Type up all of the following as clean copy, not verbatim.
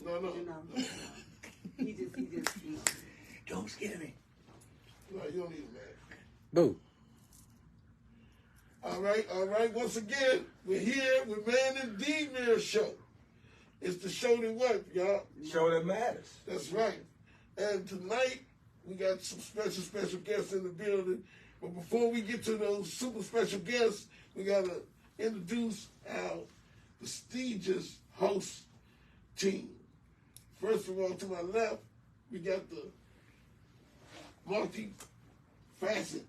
No. He just, Don't scare me. No, you don't need a mask. Boo. All right. Once again, we're here with Man and D-Mirror Show. It's the show that what, y'all? Show that matters. That's right. And tonight, we got some special guests in the building. But before we get to those super special guests, we got to introduce our prestigious host team. First of all, to my left, we got the multi-facet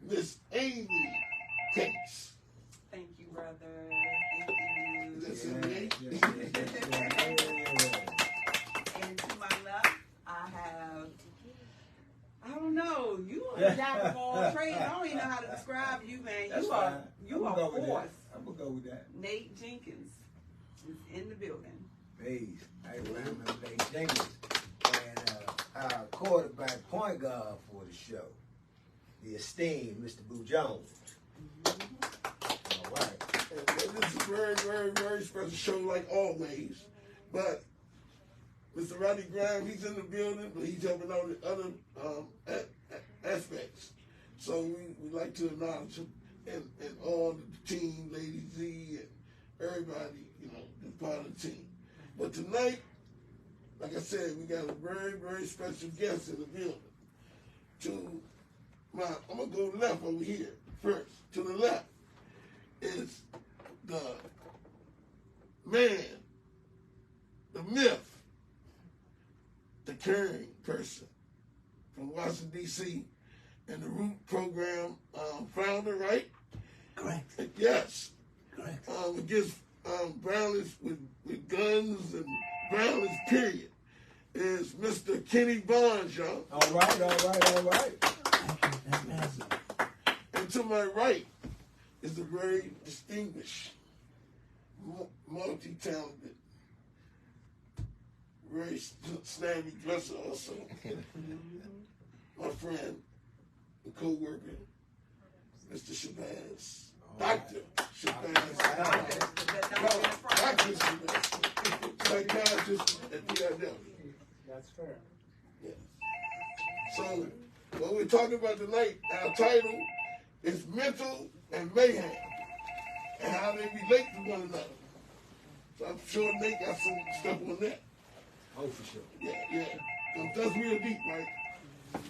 Miss Amycakes. thank you, brother. Thank you. That's it, And to my left, I have, I don't know, you are a jack of all trades. I don't even know how to describe you, man. That's you are fine. you I'm are gonna go with force. that. I'm gonna go with that. Nate Jenkins is in the building. Please, I remember Nate Jenkins and our quarterback point guard for the show, the esteemed Mr. Boo Jones. All right. And this is a very special show, like always. But Mr. Rodney Graham, he's in the building, but he's helping out with other aspects. So we like to acknowledge him and all the team, Lady Z, and everybody, that's part of the team. But tonight, like I said, we got a very special guest in the building. I'm going to go left over here first. To the left is the man, the myth, the caring person from Washington, D.C., and the Root Program founder, right? Correct. Yes. Correct. Against violence with guns and violence, period, is Mr. Kenny Barnes, y'all. All right. Thank you. That's massive. And to my right is the very distinguished, multi-talented, very snazzy dresser also. My friend and co-worker, Mr. Shabazz. Dr. Shabazz. Dr. Shabazz. Psychiatrist at DIW. That's fair. Yeah. So, what we're talking about tonight, our title is Mental and Mayhem, and how they relate to one another. So I'm sure Nate got some stuff on that. Oh, for sure. Yeah. So that's real deep, right?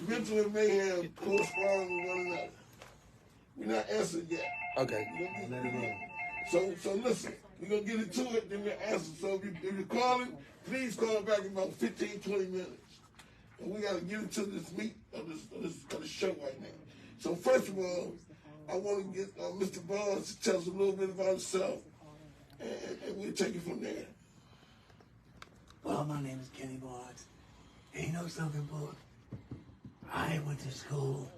Mental and Mayhem correspond with one another. We're not answered yet. Okay. So listen, we're going to get into it, then we'll answer. So if you're calling, please call back in about 15, 20 minutes. And we got to get into this meat of the show right now. So first of all, I want to get Mr. Barnes to tell us a little bit about himself, and we'll take it from there. Well, my name is Kenny Barnes. And you know something, boy? I went to school,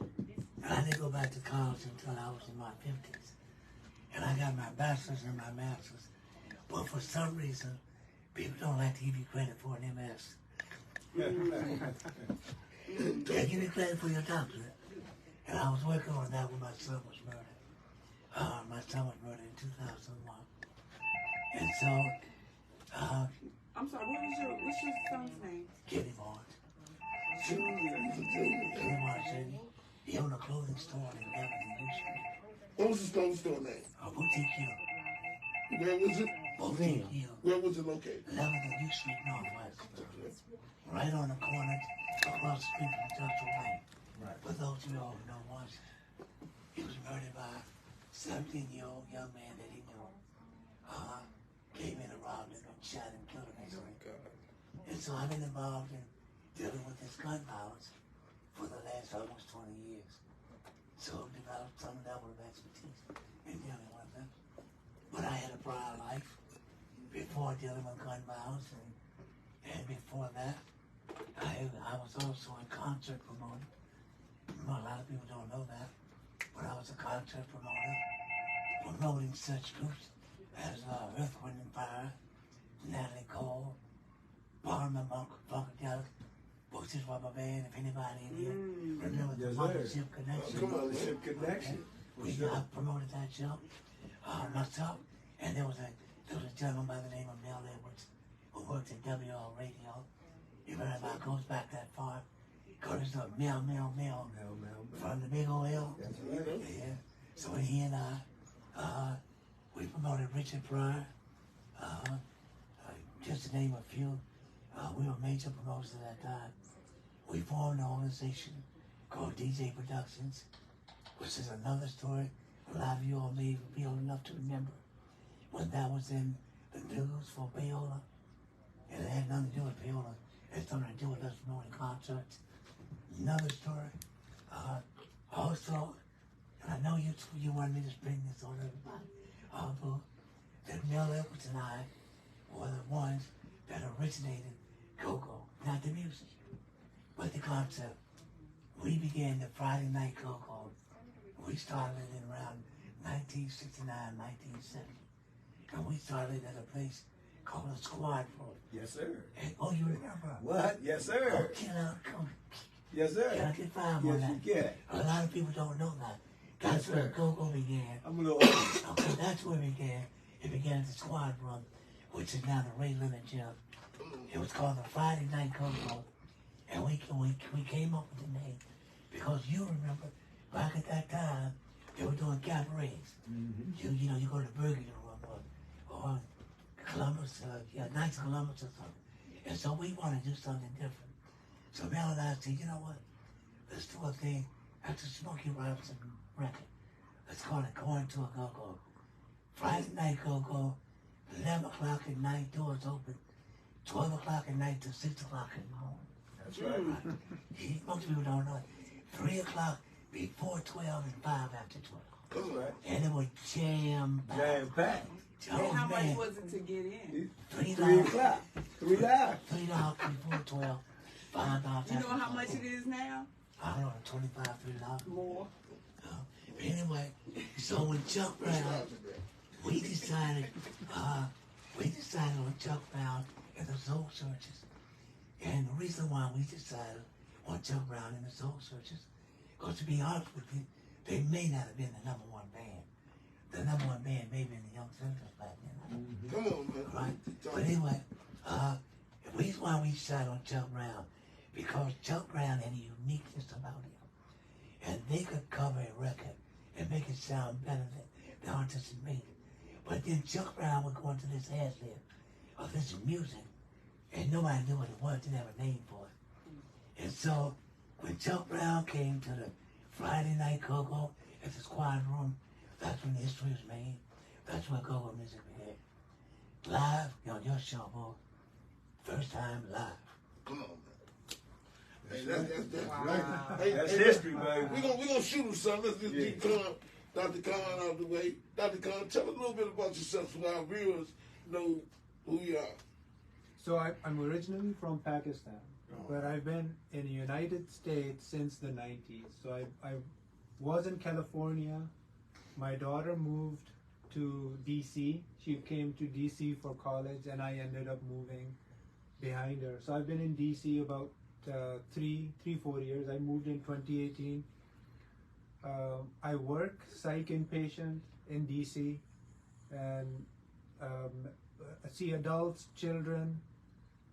and I didn't go back to college until I was in my 50s. And I got my bachelor's and my master's. But for some reason, people don't like to give you credit for an MS. They give you credit for your doctorate. And I was working on that when my son was murdered. My son was murdered in 2001. And so, I'm sorry, what's your son's name? Kenny Barnes. Kenny Barnes, he owned a clothing store in Beverly Hills. What was the store name? Boutique Hill. Where was it? Boutique Hill. Where was it located? 11th U Street Northwest. Right on the corner across the street from Industrial Lane. Right. For those of you all who know Washington, he was murdered by a 17-year-old young man that he knew. Came in and robbed him and shot him, killed him. And so I've been involved in dealing with this gun violence for the last almost 20 years. So I've developed some level of expertise in dealing with them. But I had a prior life before dealing with gun violence, and before that, I was also a concert promoter. A lot of people don't know that, but I was a concert promoter, promoting such groups as Earth, Wind and Fire, Natalie Cole, Barman Funkadelic, Boosters Rubber Band. If anybody in here remember the Mothership Connection. Mothership Connection. I promoted that show myself, and there was a gentleman by the name of Mel Edwards who worked at WL Radio. If anybody goes back that far, goes to Mel from the big old L. That's right. Yeah. So he and I, we promoted Richard Pryor, just to name a few. We were major promoters at that time. We formed an organization called DJ Productions, which is another story a lot of you all may be old enough to remember when that was in the news for Payola. And it had nothing to do with Payola. It had something to do with us promoting concerts. Another story. Also, and I know you wanted me to bring this on everybody, that Mel Edwards and I were the ones that originated go-go. Not the music, but the concept. We began the Friday night go-go. We started in around 1969, 1970. And we started at a place called the Squad Room. Yes, sir. And, oh, you remember? What? Yes, Oh, sir. come. Yes, sir. Can I get five on Yes, that? you can. A lot of people don't know that. That's Yes, where sir. go-go began. I'm a little old. Okay, that's where it began. It began at the Squad Room, which is now the Ray Leonard Gym. It was called the Friday Night Go-Go. And we came up with the name because you remember back at that time they were doing cabarets. Mm-hmm. You know, you go to Burgundy Room or Columbus, Knights of Columbus or something. And so we want to do something different. So Mel and I said, you know what? Let's do a thing after Smokey Robinson record. Let's call it Going to a Go-Go. Friday night Go-Go, 11 o'clock at night, doors open, 12 o'clock at night to 6 o'clock in the morning. That's right. Most people don't know it. 3 o'clock before 12 and 5 after 12. That's right. And it was jam-packed. Jam-packed. Oh, And how man. much was it to get in? $3. 3 o'clock. $3. $3 before 12, $5 after You know how 12. much it is now? I don't know, $25, $3. More. But anyway, so when Chuck Brown, we decided on Chuck Brown and the Soul Searchers. And the reason why we decided on Chuck Brown and the Soul Searchers, because to be honest with you, they may not have been the number one band. The number one band may have been the Young Senators back then. Come on, man. Right? But anyway, the reason why we decided on Chuck Brown, because Chuck Brown had a uniqueness about him. And they could cover a record and make it sound better than the artist had made it. But then Chuck Brown would go into this ad lib of this music, and nobody knew what it was, didn't have a name for it. And so when Chuck Brown came to the Friday night go-go at the Squad Room, that's when history was made. That's when go-go music began. Live on your show, boy. First time live. Come on, man. Hey, that's Wow. right. Hey, That's hey, history, baby. we gonna shoot him some. Let's just get Dr. Khan out of the way. Dr. Khan, tell us a little bit about yourself so our viewers know who you are. So I'm originally from Pakistan, but I've been in the United States since the 90s. So I was in California. My daughter moved to DC. She came to DC for college, and I ended up moving behind her. So I've been in DC about 4 years. I moved in 2018. I work psych inpatient in DC, and I see adults, children,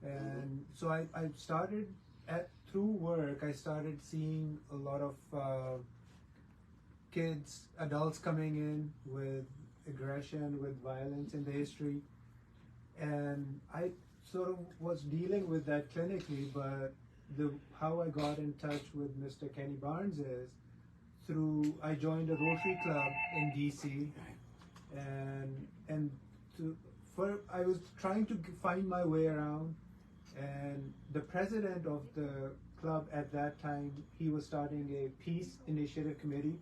and so I started through work. I started seeing a lot of kids, adults coming in with aggression, with violence in the history, and I sort of was dealing with that clinically, but how I got in touch with Mr. Kenny Barnes is I joined a Rotary Club in DC, and I was trying to find my way around, and the president of the club at that time, he was starting a peace initiative committee,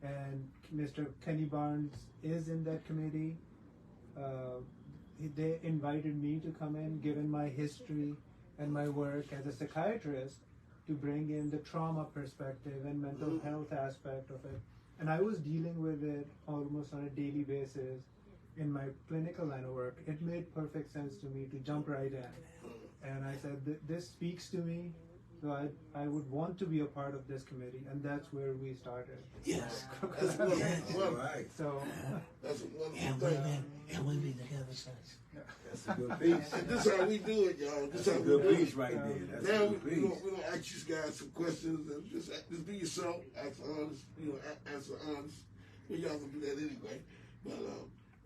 and Mr. Kenny Barnes is in that committee. They invited me to come in, given my history and my work as a psychiatrist, to bring in the trauma perspective and mental health aspect of it. And I was dealing with it almost on a daily basis in my clinical line of work. It made perfect sense to me to jump right in. And I said, this speaks to me. So I would want to be a part of this committee, and that's where we started. Yes. That's one, one, Right. So that's one And thing. we've been together since. That's a good piece. And this how we do it, y'all. This That's a how we good do it. piece right there. That's Now a good we piece. don't ask you guys some questions and just be yourself, ask honest, answer honest. Well, y'all gonna do that anyway. But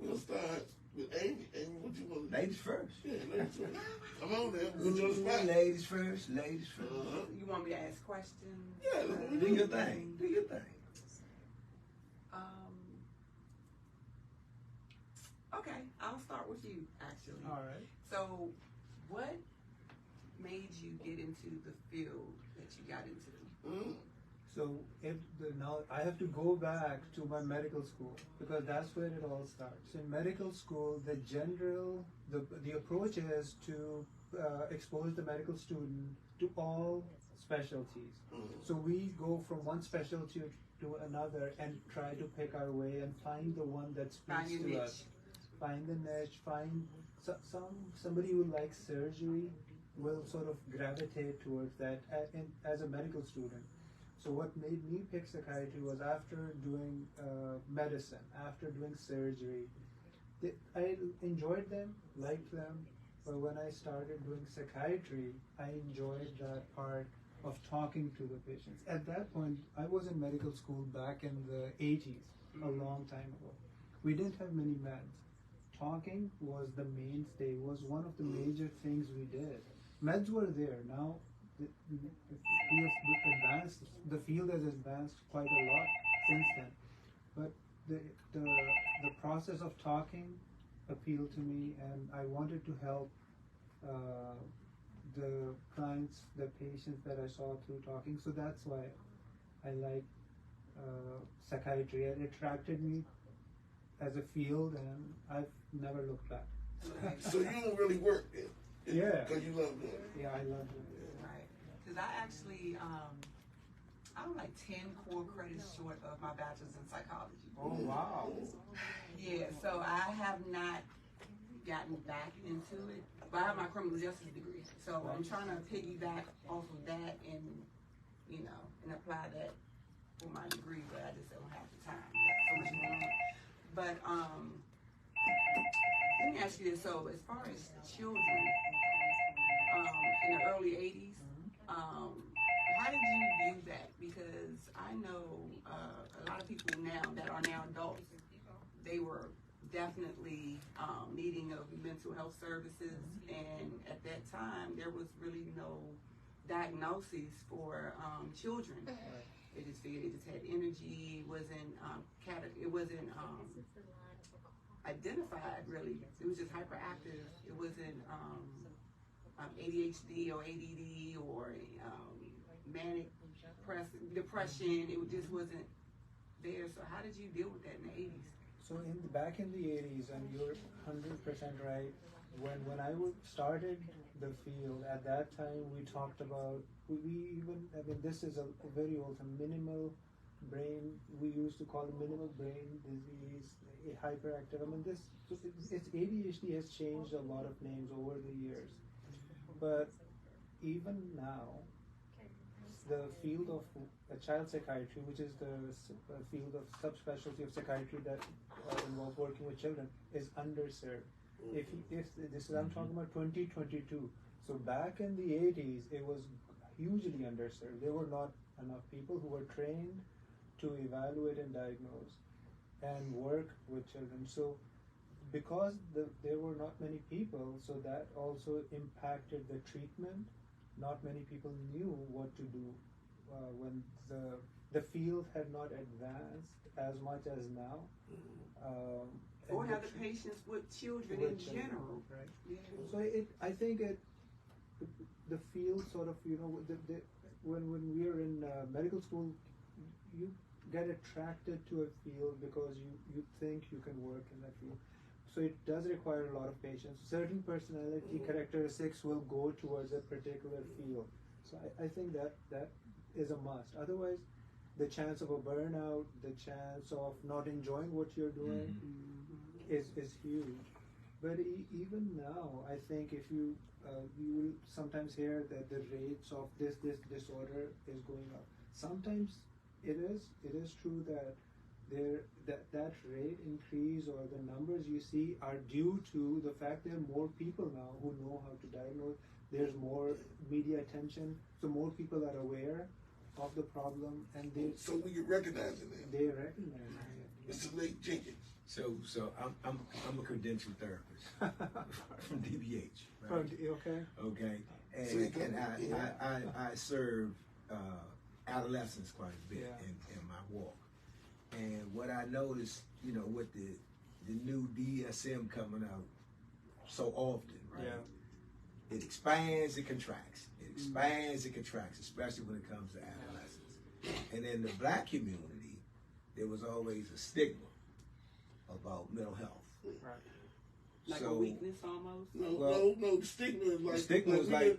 we're gonna start with Amy. Amy, what you want to do? Ladies first. Yeah, ladies first. Come on now, put you on the spot. Ladies first. Ladies first. You want me to ask questions? Yeah, that's what we Do your thing. Do your thing. Okay, I'll start with you, actually. all right. So, what made you get into the field that you got into? So now I have to go back to my medical school because that's where it all starts. In medical school, the approach is to expose the medical student to all specialties. So we go from one specialty to another and try to pick our way and find the one that Find speaks your to niche. us. Find the niche. Find somebody who likes surgery will sort of gravitate towards that as a medical student. So what made me pick psychiatry was after doing medicine, after doing surgery, I enjoyed them, liked them, but when I started doing psychiatry, I enjoyed that part of talking to the patients. At that point, I was in medical school back in the 80s, a long time ago. We didn't have many meds. Talking was the mainstay, was one of the major things we did. Meds were there. Now, we have advanced, the field has advanced quite a lot since then. But the process of talking appealed to me, and I wanted to help the clients, the patients that I saw through talking. So that's why I like psychiatry. It attracted me as a field, and I've never looked back. So you don't really work then? Yeah. Because you love doing it. Yeah, I love it. Right. Because I actually, I'm like 10 core credits short of my bachelor's in psychology. Oh, wow. Yeah, so I have not gotten back into it, but I have my criminal justice degree. So I'm trying to piggyback off of that and, and apply that for my degree, but I just don't have the time. Got so much going on. But let me ask you this. So as far as children, in the early 80s, how did you view that? Because I know a lot of people now that are now adults, they were definitely needing of mental health services, and at that time there was really no diagnosis for children. They just figured they just had energy. It wasn't identified really. It was just hyperactive. It wasn't ADHD or ADD or manic depression. It just wasn't there. So how did you deal with that in the 80s? So back in the 80s, and you're 100% right, when I started the field, at that time we talked about, this is a very old term, minimal brain, we used to call it minimal brain disease, hyperactive. It's ADHD has changed a lot of names over the years. But even now, the field of child psychiatry, which is the field of subspecialty of psychiatry that involves working with children, is underserved. If this is, I'm talking about 2022. So back in the 80s, it was hugely underserved. There were not enough people who were trained to evaluate and diagnose and work with children. So because there were not many people, so that also impacted the treatment. Not many people knew what to do when the field had not advanced as much as now. Or have the patients with children in general. Right. Yeah. So I think the field sort of, when we are in medical school, you get attracted to a field because you think you can work in that field. So it does require a lot of patience. Certain personality characteristics will go towards a particular field. So I think that is a must. Otherwise, the chance of a burnout, the chance of not enjoying what you're doing is huge. But even now, I think if you you will sometimes hear that the rates of this disorder is going up. Sometimes it is true that that rate increase or the numbers you see are due to the fact there are more people now who know how to diagnose. There's more media attention, so more people are aware of the problem, and So we can recognize it now. they recognize it. Mr. Lake Jenkins. So I'm a credentialed therapist from DBH. Oh, Right? okay. Okay, and I serve adolescents quite a bit Yeah. in my walk. And what I noticed, you know, with the new DSM coming out so often, right? Yeah. It expands, it contracts. It expands, it contracts, especially when it comes to adolescents. And in the black community, there was always a stigma about mental health. Right. Like So a weakness almost. No. The stigma is like. the stigma is like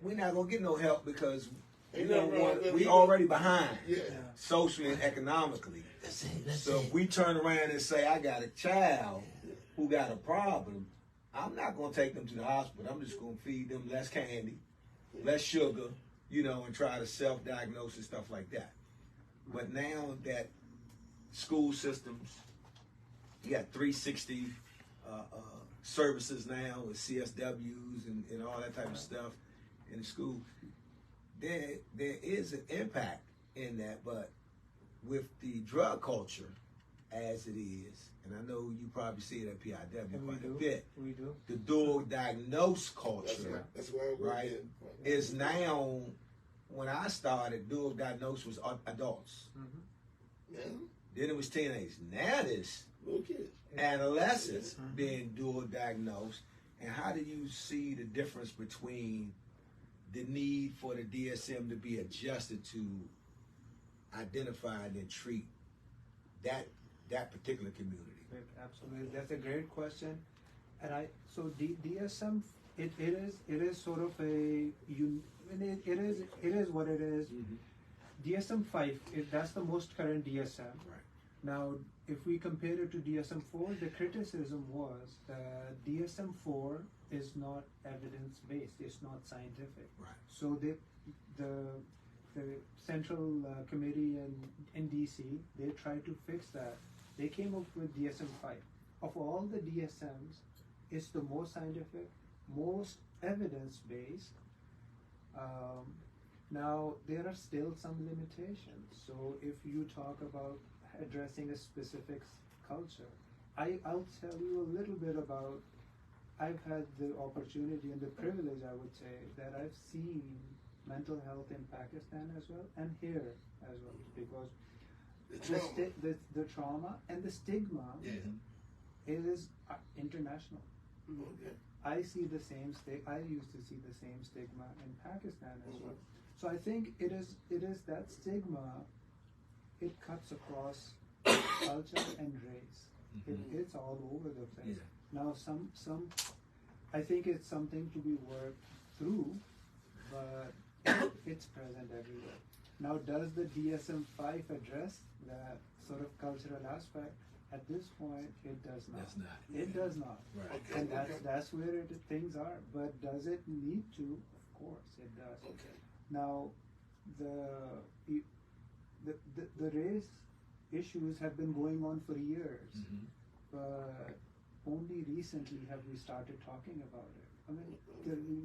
we're not gonna get no help because we don't want, we already behind socially and economically. So if we turn around and say I got a child who got a problem, I'm not gonna take them to the hospital. I'm just gonna feed them less candy, less sugar, you know, and try to self-diagnose and stuff like that. But now that school systems, you got 360 services now with CSWs and all that type of stuff in the school. There is an impact in that, but with the drug culture as it is, and I know you probably see it at PIW quite a bit. We do. The dual diagnose culture, That's why I right, is now. When I started, dual diagnosis was adults. Yeah. Then it was teenagers. Now there's Little kids. adolescents being dual diagnosed. And how do you see the difference between the need for the DSM to be adjusted to identify and treat that particular community? Absolutely, that's a great question. And DSM, it is sort of it is what it is. DSM-5, that's the most current DSM. Right. Now, if we compare it to DSM-4, the criticism was that DSM-4 is not evidence-based, it's not scientific. Right. So the central committee in DC, they tried to fix that. They came up with DSM-5. Of all the DSMs, it's the most scientific, most evidence-based. Now, there are still some limitations. So if you talk about addressing a specific culture, I'll tell you a little bit about, I've had the opportunity and the privilege, I would say, that I've seen mental health in Pakistan as well, and here as well, because the trauma and the stigma is international. Okay. I see the same I used to see the same stigma in Pakistan as well. So I think it is that stigma. It cuts across culture and race. It's all over the place. Yeah. Now some I think it's something to be worked through, but it's present everywhere. Now, does the DSM-5 address that sort of cultural aspect? At this point, it does not. That's not. It does not. Right. And that's where things are. But does it need to? Of course, it does. Okay. Now, the race issues have been going on for years, but only recently have we started talking about it. I mean,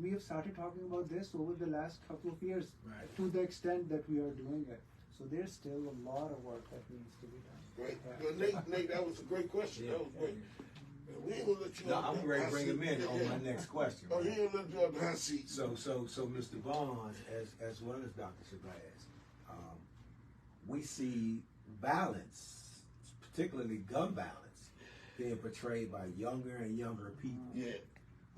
we have started talking about this over the last couple of years, Right. to the extent that we are doing it. So there's still a lot of work that needs to be done. Great. Yeah. Well, Nate, that was a great question. That was great. We ain't gonna let you No, off I'm the ready hot to bring him seat. in on my next question. Oh, right? he ain't gonna let you off the hot seat. So Mr. Bonds, as well as Dr. Shabazz, we see violence, particularly gun violence, being portrayed by younger and younger people. Yeah.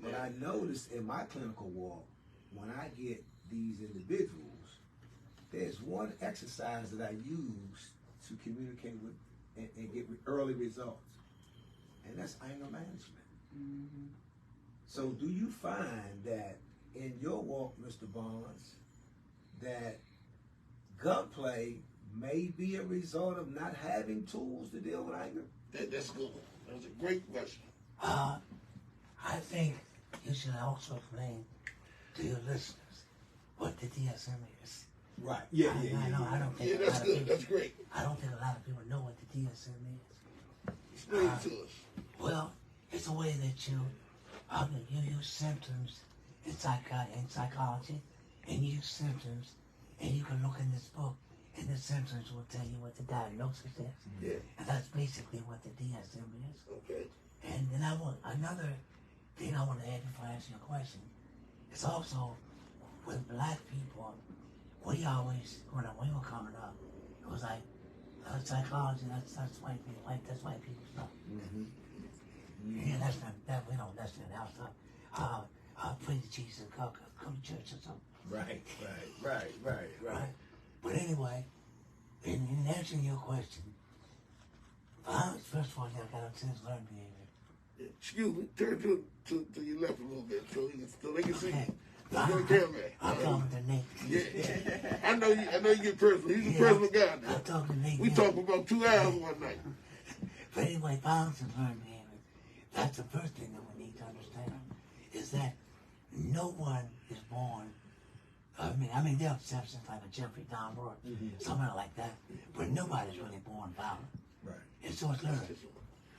But I notice in my clinical walk, when I get these individuals, there's one exercise that I use to communicate with and get early results, and that's anger management. So do you find that in your walk, Mr. Bonds, that gunplay may be a result of not having tools to deal with anger? That's good. That was a great question. I think you should also explain to your listeners what the DSM is. Right. I don't think that's good. That's great. I don't think a lot of people know what the DSM is. Explain it to us. Well, it's a way that you use symptoms in psychology, and you use symptoms, and you can look in this book, and the symptoms will tell you what the diagnosis is. Yeah. And that's basically what the DSM is. Okay. And then another thing I want to add before I answer your question is also with black people, we always, when we were coming up, it was like psychology, that's white people, that's white people stuff. Yeah, that's not, we don't, that's not our stuff. Pray to Jesus, come to church or something. Right. But anyway, in answering your question, first of all, you got to learn behavior. Excuse me, turn to your left a little bit so they can see you. I'm talking to Nate. Yeah. I know you get personal. He's a personal guy now. I'm talking to Nate. We talked for about 2 hours one night. But anyway, violence is learned behavior. That's the first thing that we need to understand, is that no one is born. I mean, there are exceptions like a Jeffrey Dahmer or something like that, but nobody's really born violent. Right. And so it's learned.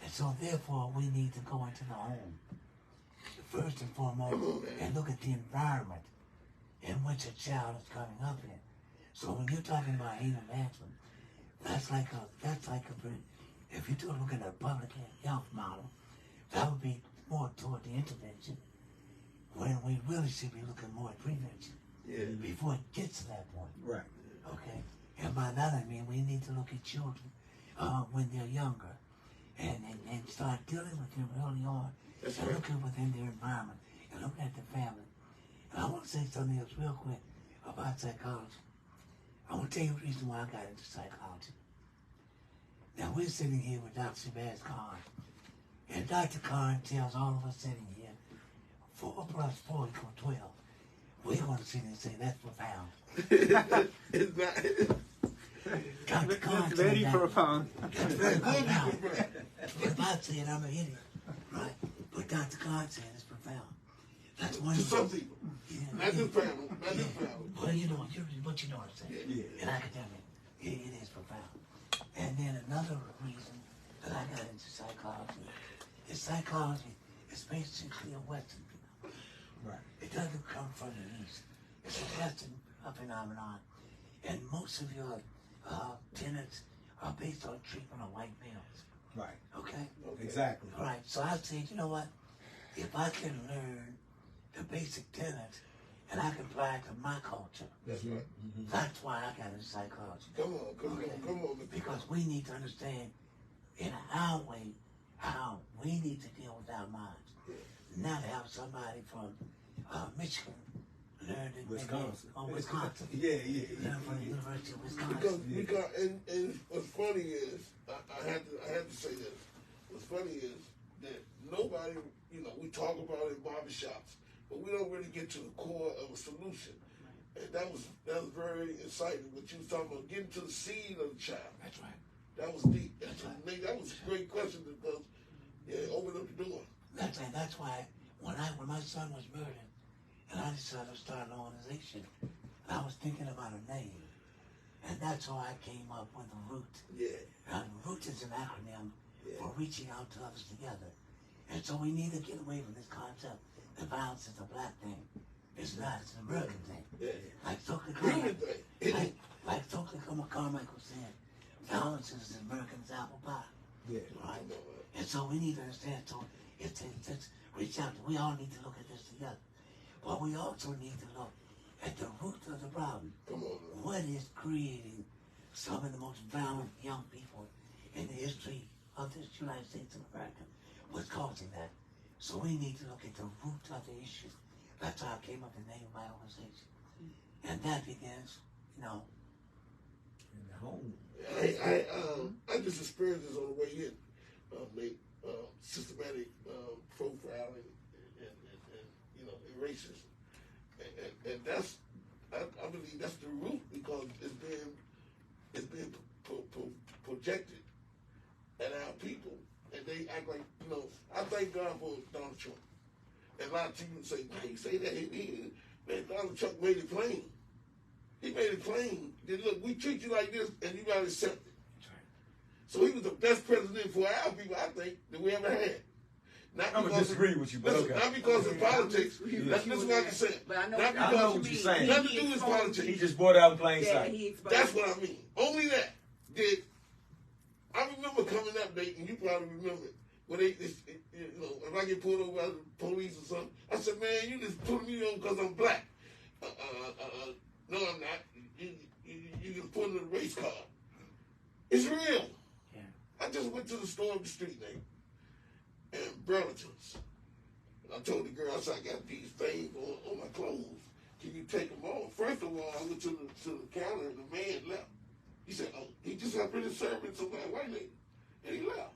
And so therefore, we need to go into the home first and foremost and look at the environment in which a child is coming up in. So when you're talking about anger management, that's like if you're looking at a public health model, that would be more toward the intervention, when we really should be looking more at prevention before it gets to that point. Right. Okay? And by that I mean we need to look at children when they're younger and start dealing with them early on. That's and right. looking within their environment and looking at the family. And I want to say something else real quick about psychology. I want to tell you the reason why I got into psychology. Now we're sitting here with Dr. Shabazz Khan, and Dr. Khan tells all of us sitting here, 4 plus 4 equals 12. We're going to sit here and say that's profound. It's not. Dr. Khan That's very profound. That's very profound. If I say it, I'm an idiot, right? But Dr. Khan said it's profound. That's one To of some the people. Not this family. Not this family. Well, you know what you know what I'm saying. In academic, it is profound. And then another reason that I got into psychology is basically a Western phenomenon. Right. It doesn't come from the East. It's a Western phenomenon. And most of your tenets are based on treatment of white males. Right. Okay? Exactly. Right. So I said, you know what? If I can learn the basic tenets and I can apply it to my culture, That's right. that's why I got into psychology. Come on. Because we need to understand in our way how we need to deal with our minds. Not have somebody from Michigan learn it. Wisconsin. Or Wisconsin. Learn from the University of Wisconsin. Because and what's funny is I had to say this. What's funny is that nobody, we talk about it in barbershops, but we don't really get to the core of a solution. And that was very exciting. What you was talking about, getting to the seed of the child. That's right. That was deep. That was a great question because it opened up the door. That's right. That's why when my son was murdered, and I decided to start an organization, and I was thinking about a name, and that's how I came up with the Root. Yeah. And Root is an acronym for reaching out to others together. And so we need to get away from this concept that violence is a black thing. It's not. It's an American thing. Yeah. Like Stokely Human Carmichael. thing. Like Stokely Carmichael said, violence is the American's apple pie. Yeah. Right? And so we need to understand. So it's reach out. We all need to look at this together. But we also need to look at the root of the problem. Come on. What is creating some of the most violent young people in the history of this United States of America? What's causing that? So we need to look at the root of the issue. That's how I came up with the name of my organization. And that begins, In the home. I just experienced this on the way in, Nate. Systematic profiling and racism, and that's I believe that's the root because it's being projected at our people act like, you know, I thank God for Donald Trump. And a lot of people say, why you say that? Man, Donald Trump made it plain. He made it plain. That, look, we treat you like this, and you got to accept it. So he was the best president for our people, I think, that we ever had. I'm going to disagree with you, but listen, okay. Not because of politics. That's what I'm saying. Not I know what you're saying. Nothing to do with politics. He just brought out in plain sight. That's what I mean. Only that. I remember coming up, and you probably remember it, when they you know, if I get pulled over by the police or something, I said, man, you just put me on because I'm black. No, I'm not. You just put in a race car. It's real. Yeah. I just went to the store up the street, name, and Burlington's. I told the girl, I said, I got these things on my clothes. Can you take them off? First of all, I went to the counter, and the man left. He said, oh, he just happened to serve it to my white lady. And he left.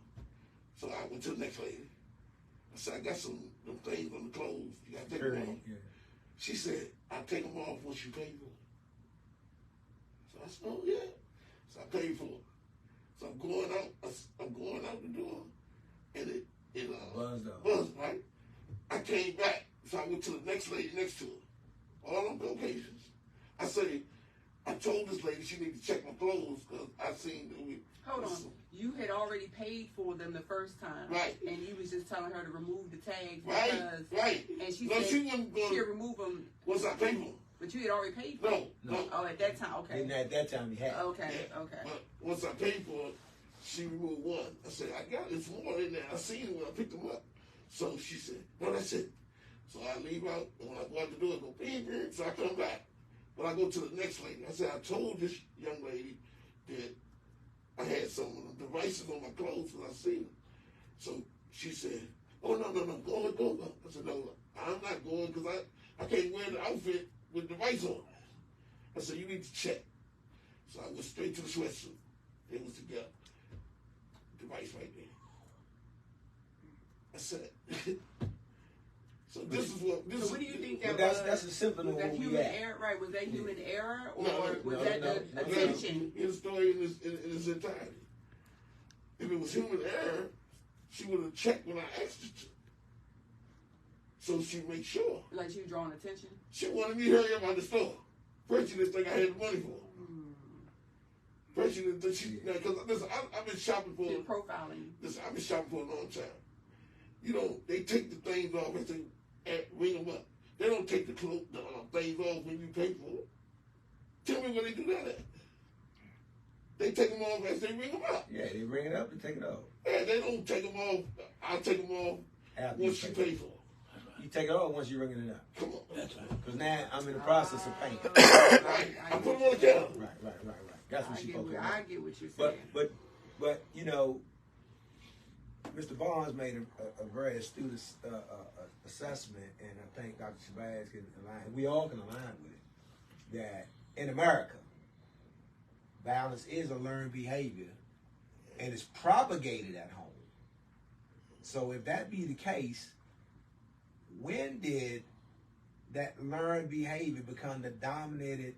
So I went to the next lady. I said, I got them things on the clothes. You got to take them off. Yeah. She said, I'll take them off once you pay for it. So I said, oh, yeah. So I paid for it. So I'm going out the door. And it buzzed, right? I came back. So I went to the next lady next to her. All on locations. I said, I told this lady she needed to check my clothes because I seen that we... Hold on. You had already paid for them the first time. Right. And you was just telling her to remove the tags. Right, right. And she said she would remove them. Once I paid for them. But you had already paid for them? No. Oh, at that time, okay. And at that time you had. Okay, yeah. okay. But once I paid for it, she removed one. I said, I got this more in there. I seen it when I picked them up. So she said, no, that's it. So I leave out, and when I go out the door, I go, bing, bing, so I come back. When I go to the next lady, I said, I told this young lady that I had some of the devices on my clothes and I seen them. So she said, oh, no, go. I said, no, I'm not going because I can't wear the outfit with the device on. I said, you need to check. So I went straight to the sweatsuit. It was together. Device right there. I said, so this is what. So what do you think that was? That's a symptom of what human error, right? Was that human error, or was that the attention? His story in its entirety. If it was human error, she would have checked when I asked her to. So she'd make sure. Like she was drawing attention? She wanted me to hurry up out the store. First, she didn't think I had the money for it. First, she didn't think because listen, I've been shopping for. She's profiling. Listen, I've been shopping for a long time. You know, they take the things off and they ring them up. They don't take the things off when you pay for it. Tell me where they do that at. They take them off as they ring them up. Yeah, they ring it up and take it off. Yeah, they don't take them off. I'll take them off once you pay for it. You take it off once you're ringing it up. Come on. That's right. Because now I'm in the process of paying. I put them on the counter. Right. That's what she's talking about. I get what you're saying. But you know, Mr. Barnes made a very astute assessment, and I think Dr. Shabazz can align. We all can align with it. That in America, violence is a learned behavior, and it's propagated at home. So if that be the case, when did that learned behavior become the dominated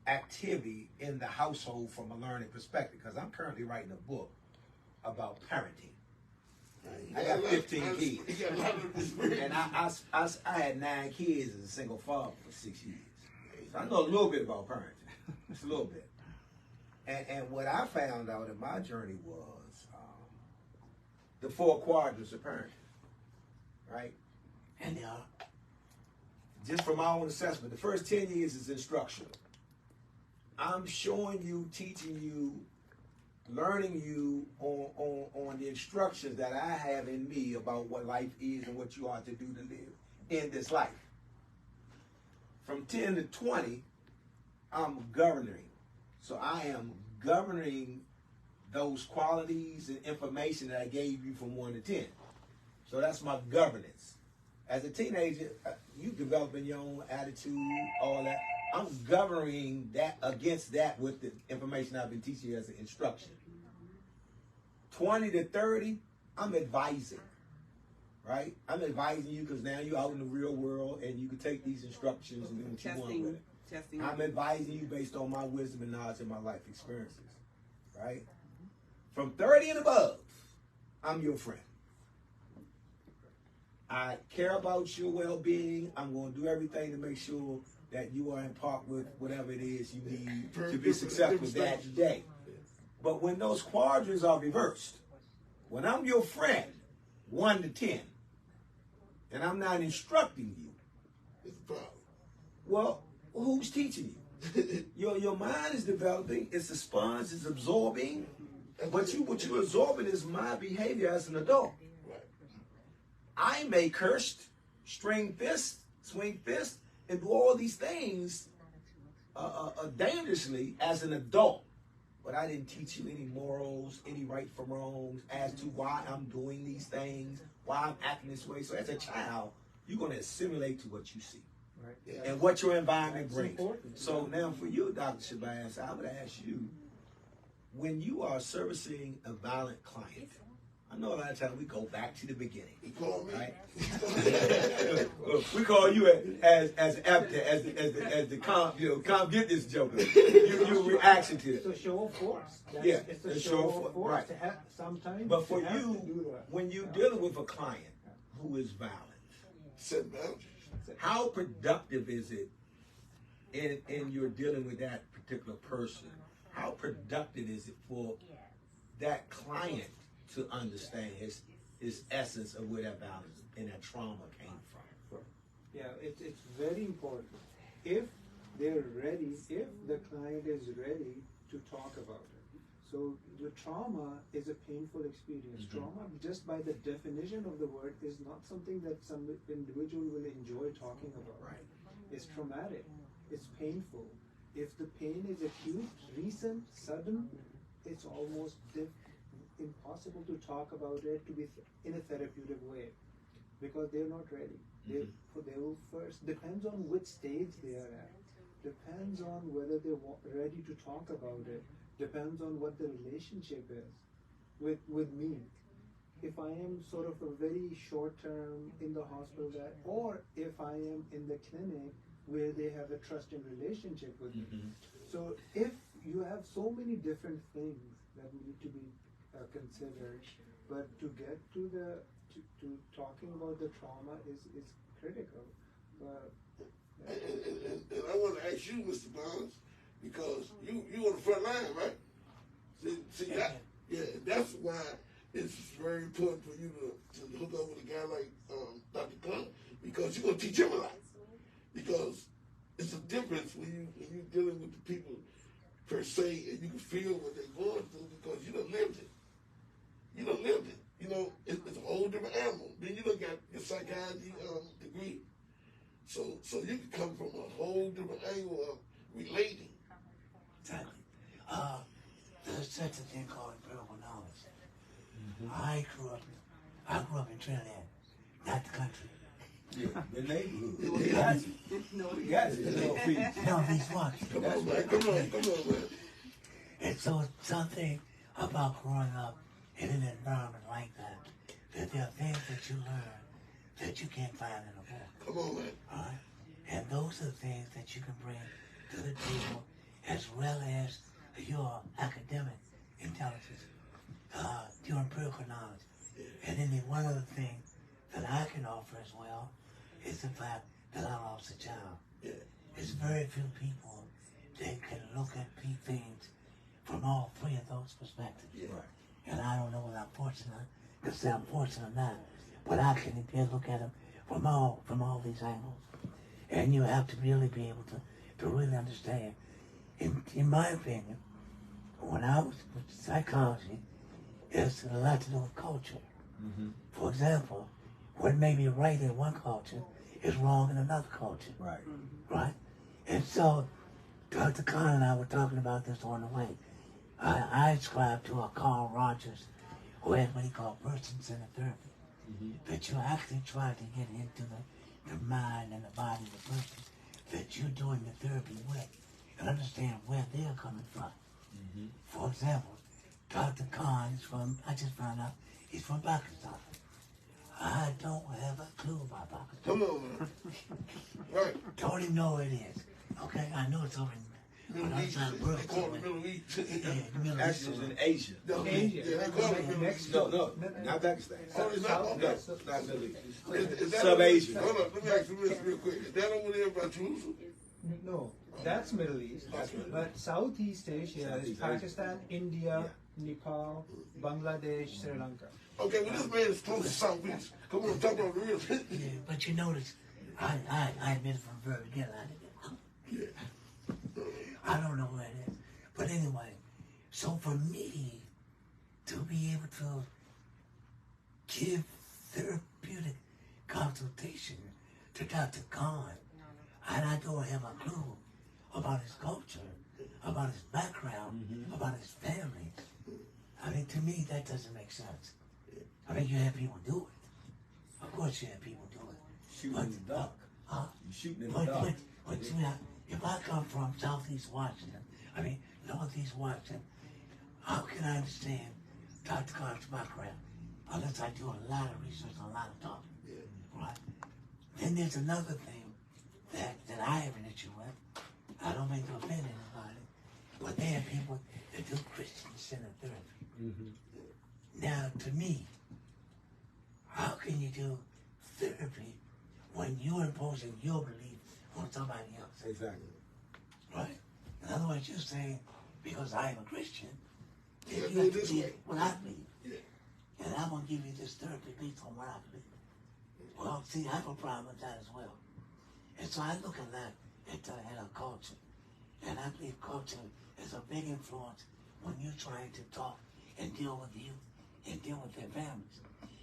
activity in the household from a learning perspective? Because I'm currently writing a book about parenting. I got 15 kids. And I had 9 kids as a single father for 6 years. So I know a little bit about parenting. Just a little bit. And what I found out in my journey was the 4 quadrants of parenting. Right? And just from my own assessment, the first 10 years is instructional. I'm showing you, teaching you, learning you on the instructions that I have in me about what life is and what you ought to do to live in this life. From 10 to 20, I'm governing. So I am governing those qualities and information that I gave you from 1 to 10. So that's my governance. As a teenager, you developing your own attitude, all that. I'm governing that against that with the information I've been teaching you as an instruction. 20 to 30, I'm advising, right? I'm advising you because now you're out in the real world and you can take these instructions and do what you want with it. I'm advising you based on my wisdom and knowledge and my life experiences, right? From 30 and above, I'm your friend. I care about your well-being. I'm going to do everything to make sure that you are in part with whatever it is you need to be successful that day. But when those quadrants are reversed, when I'm your friend, 1 to 10, and I'm not instructing you, it's a problem. Well, who's teaching you? Your mind is developing. It's a sponge. It's absorbing. But what you're absorbing is my behavior as an adult. Right. I may curse, swing fists, and do all these things dangerously as an adult. But I didn't teach you any morals, any right from wrongs as to why I'm doing these things, why I'm acting this way. So as a child, you're going to assimilate to what you see. Right. Yeah. And what your environment That's brings. important. So now for you, Dr. Shabazz, I would ask you, when you are servicing a violent client, I know a lot of times we go back to the beginning. He called me. Right? We call you as the come get this joker. You reaction to It's it. a show of force. Yeah, It's a show of force. right. To have, sometimes But for you have you, to do that. when you're dealing with a client who is violent, Set boundaries. how productive is it in your dealing with that particular person? How productive is it for that client to understand his essence of where that violence and that trauma came from? Yeah, it's very important. If they're ready, if the client is ready to talk about it. So the trauma is a painful experience. Mm-hmm. Trauma, just by the definition of the word, is not something that some individual will enjoy talking about. Right. It's traumatic. It's painful. If the pain is acute, recent, sudden, it's almost impossible to talk about it to be in a therapeutic way, because they're not ready. They will first, depends on which stage they are at, depends on whether they're ready to talk about it, depends on what the relationship is with me. If I am sort of a very short term in the hospital, or if I am in the clinic where they have a trusting relationship with me. So if you have so many different things that need to be considered, but to get to talking about the trauma is critical. And I want to ask you, Mr. Bonds, because you on the front line, right? See, that's why it's very important for you to hook up with a guy like Dr. Khan, because you're gonna teach him a lot. Because it's a difference when you're dealing with the people per se, and you can feel what they're going through because you done lived it. You done lived it. You know, it's a whole different animal. Then you look at your psychology degree. So you can come from a whole different angle of relating. Exactly. There's such a thing called empirical knowledge. I grew up in Trinidad, not the country. Yeah, the neighborhood. We got you. We got you. Northeast Washington. Come on, man. And so it's something about growing up in an environment like that there are things that you learn that you can't find in a book. Come on, man. All right? And those are the things that you can bring to the table, as well as your academic intelligence, your empirical knowledge. And then one other thing that I can offer as well is the fact that I lost a child. Yeah. There's very few people that can look at things from all three of those perspectives. Yeah. And I don't know whether I'm fortunate, because I'm fortunate or not, but I can look at them from all these angles. And you have to really be able to really understand. In my opinion, when I was with psychology, it's a lot to do with culture. For example, what may be right in one culture is wrong in another culture. Right. Right? And so, Dr. Khan and I were talking about this on the way. I ascribe to a Carl Rogers, who had what he called person-centered therapy. That you actually try to get into the mind and the body of the person that you're doing the therapy with, and understand where they're coming from. For example, Dr. Khan is from, I just found out, he's from Pakistan. I don't have a clue about Pakistan. Come on, man. Right. Don't even know where it is. Okay, I know it's over in Middle East. They call it Middle East. That's in Asia. Asia. Yeah, they call it Middle East. No, not Pakistan. Oh, it's not? No, Okay. not Middle East. Is that Sub-Asia. Hold up, let me ask you this real quick. Is that over there by Jerusalem? No, that's Middle East. But Southeast Asia is Pakistan, India, Nepal, Bangladesh, Sri Lanka. Okay, well, this man is close to Southeast. Come on, talk about the real thing. Yeah, but you notice, I admit from the very beginning, I don't know where it is. But anyway, so for me to be able to give therapeutic consultation to Dr. Khan, and I don't have a clue about his culture, about his background, about his family. I mean, to me, that doesn't make sense. I mean, you have people do it. Of course you have people do it. Shooting in the dark. You shooting in the But, dark. but you know, if I come from Southeast Washington, Northeast Washington, how can I understand Dr. Khan's background unless I do a lot of research, a lot of talking? Right? Then there's another thing that I have an issue with. I don't mean to offend anybody, but there are people that do Christian-centered therapy. Now, to me, how can you do therapy when you're imposing your belief on somebody else? Exactly. Right? In other words, you're saying, because I am a Christian, that Yeah, you have to this believe way. what I believe. Yeah. And I'm going to give you this therapy based on what I believe. Well, see, I have a problem with that as well. And so I look at that at a culture. And I believe culture is a big influence when you're trying to talk and deal with youth and deal with their families.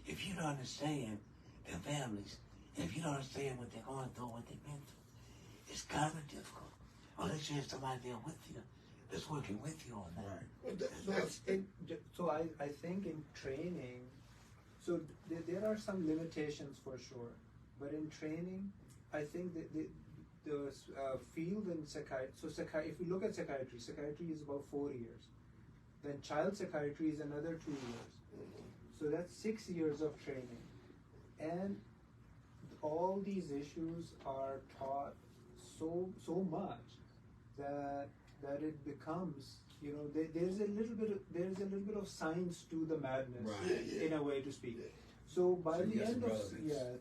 If you don't understand their families, if you don't understand what they're going through, what they've been through, it's kind of difficult. Unless you have somebody there with you that's working with you on that. Right. So I think in training, so there are some limitations for sure, but in training, I think that the field in psychiatry, so if you look at psychiatry is about 4 years. Then child psychiatry is another 2 years. So that's 6 years of training. And all these issues are taught so much that it becomes, there's a little bit of science to the madness, in a way to speak. So by the end of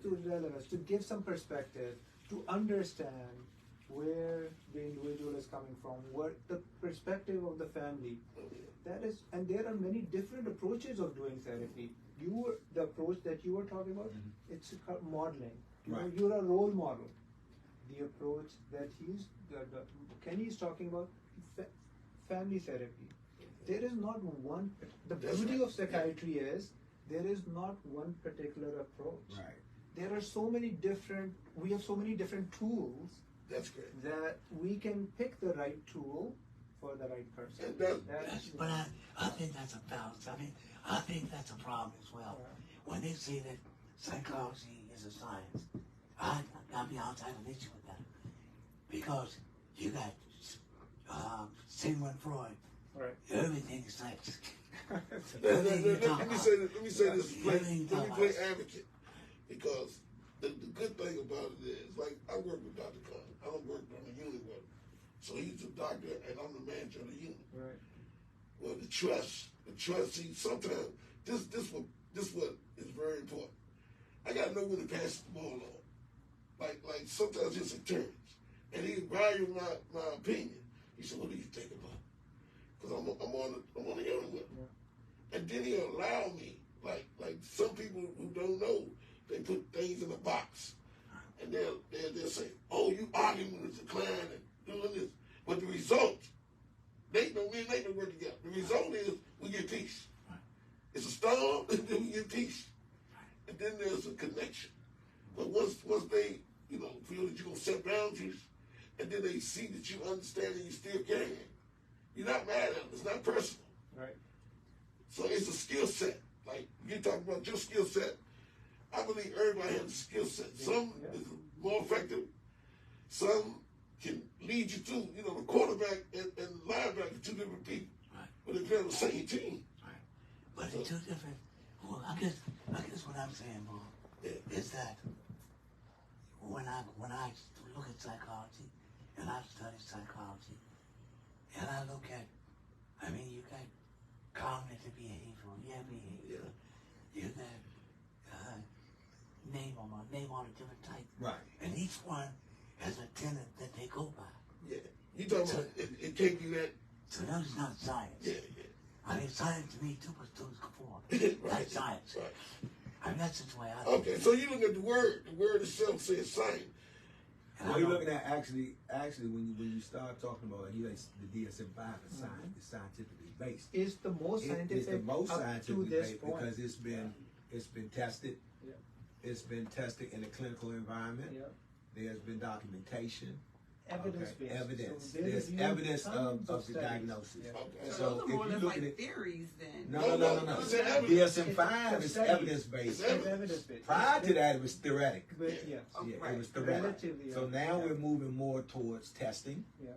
to relevance, to give some perspective, to understand where the individual is coming from, what the perspective of the family. That is, and there are many different approaches of doing therapy. The approach that you were talking about, it's modeling. You're a role model. The approach that Kenny's talking about, family therapy. There is not one. The beauty of psychiatry is there is not one particular approach. Right. There are so many different. We have so many different tools. That's great. That we can pick the right tool for the right person. But I think that's a balance. I mean, I think that's a problem as well. When they say that psychology is a science, I'll be honest, I have an issue with that. Because you got Sigmund Freud, everything is sex. Let me say this. Let me play advocate. Because the good thing about it is, like, I work with Dr. Khan. I don't work on the unit with him. So he's a doctor and I'm the manager of the unit. Right. Well, the trust, see, sometimes this what is very important. I gotta know when to pass the ball on. Like sometimes it's a turns. And he value my opinion. He said, what do you think about it? Because I'm on the unit with him. Yeah. And then he'll allow me, like some people who don't know, they put things in a box. And they'll say, oh, you arguing with the client and doing this. But the result, they don't work together. The result is we get peace. It's a storm, and then we get peace. And then there's a connection. But once they, feel that you're going to set boundaries, and then they see that you understand and you still can, you're not mad at them. It's not personal. Right. So it's a skill set. Like, you talk about your skill set. I believe everybody has a skill set. Some is more effective. Some can lead you to, the quarterback and linebacker, two different people. Right. But they play on the same team. Right. But it's two different. Well, I guess what I'm saying, Bo, is that when I look at psychology and I study psychology, And I look at, I mean, you got cognitive behavioral, you have behavior, you got name on a different type. Right. And each one has a tenet that they go by. Yeah. You talking about it take you that. So that's not science. Yeah. I mean, science to me, 2 + 2 is 4. Right. That's science. Right. I mean, that's just the way I think. Okay, so you look at the word itself says science. Well, you're looking at actually when you start talking about the DSM-5 is science, it's scientifically based. Is the most scientific It's the most up scientifically to this based point. because it's been tested. Yeah. It's been tested in a clinical environment. Yeah. There's been documentation. Evidence-based. Evidence. So There's reviewed evidence of tons the studies. diagnosis. Yeah. Okay. So So those are if more or you less look like at it, theories then. no. It's evidence. DSM-5 It's is studies. evidence-based. It's evidence-based. Prior to that, it was theoretic. But yes. Yeah, Right. it was theoretic. Relatively, So yeah. now Yeah. we're moving more towards testing, Yeah.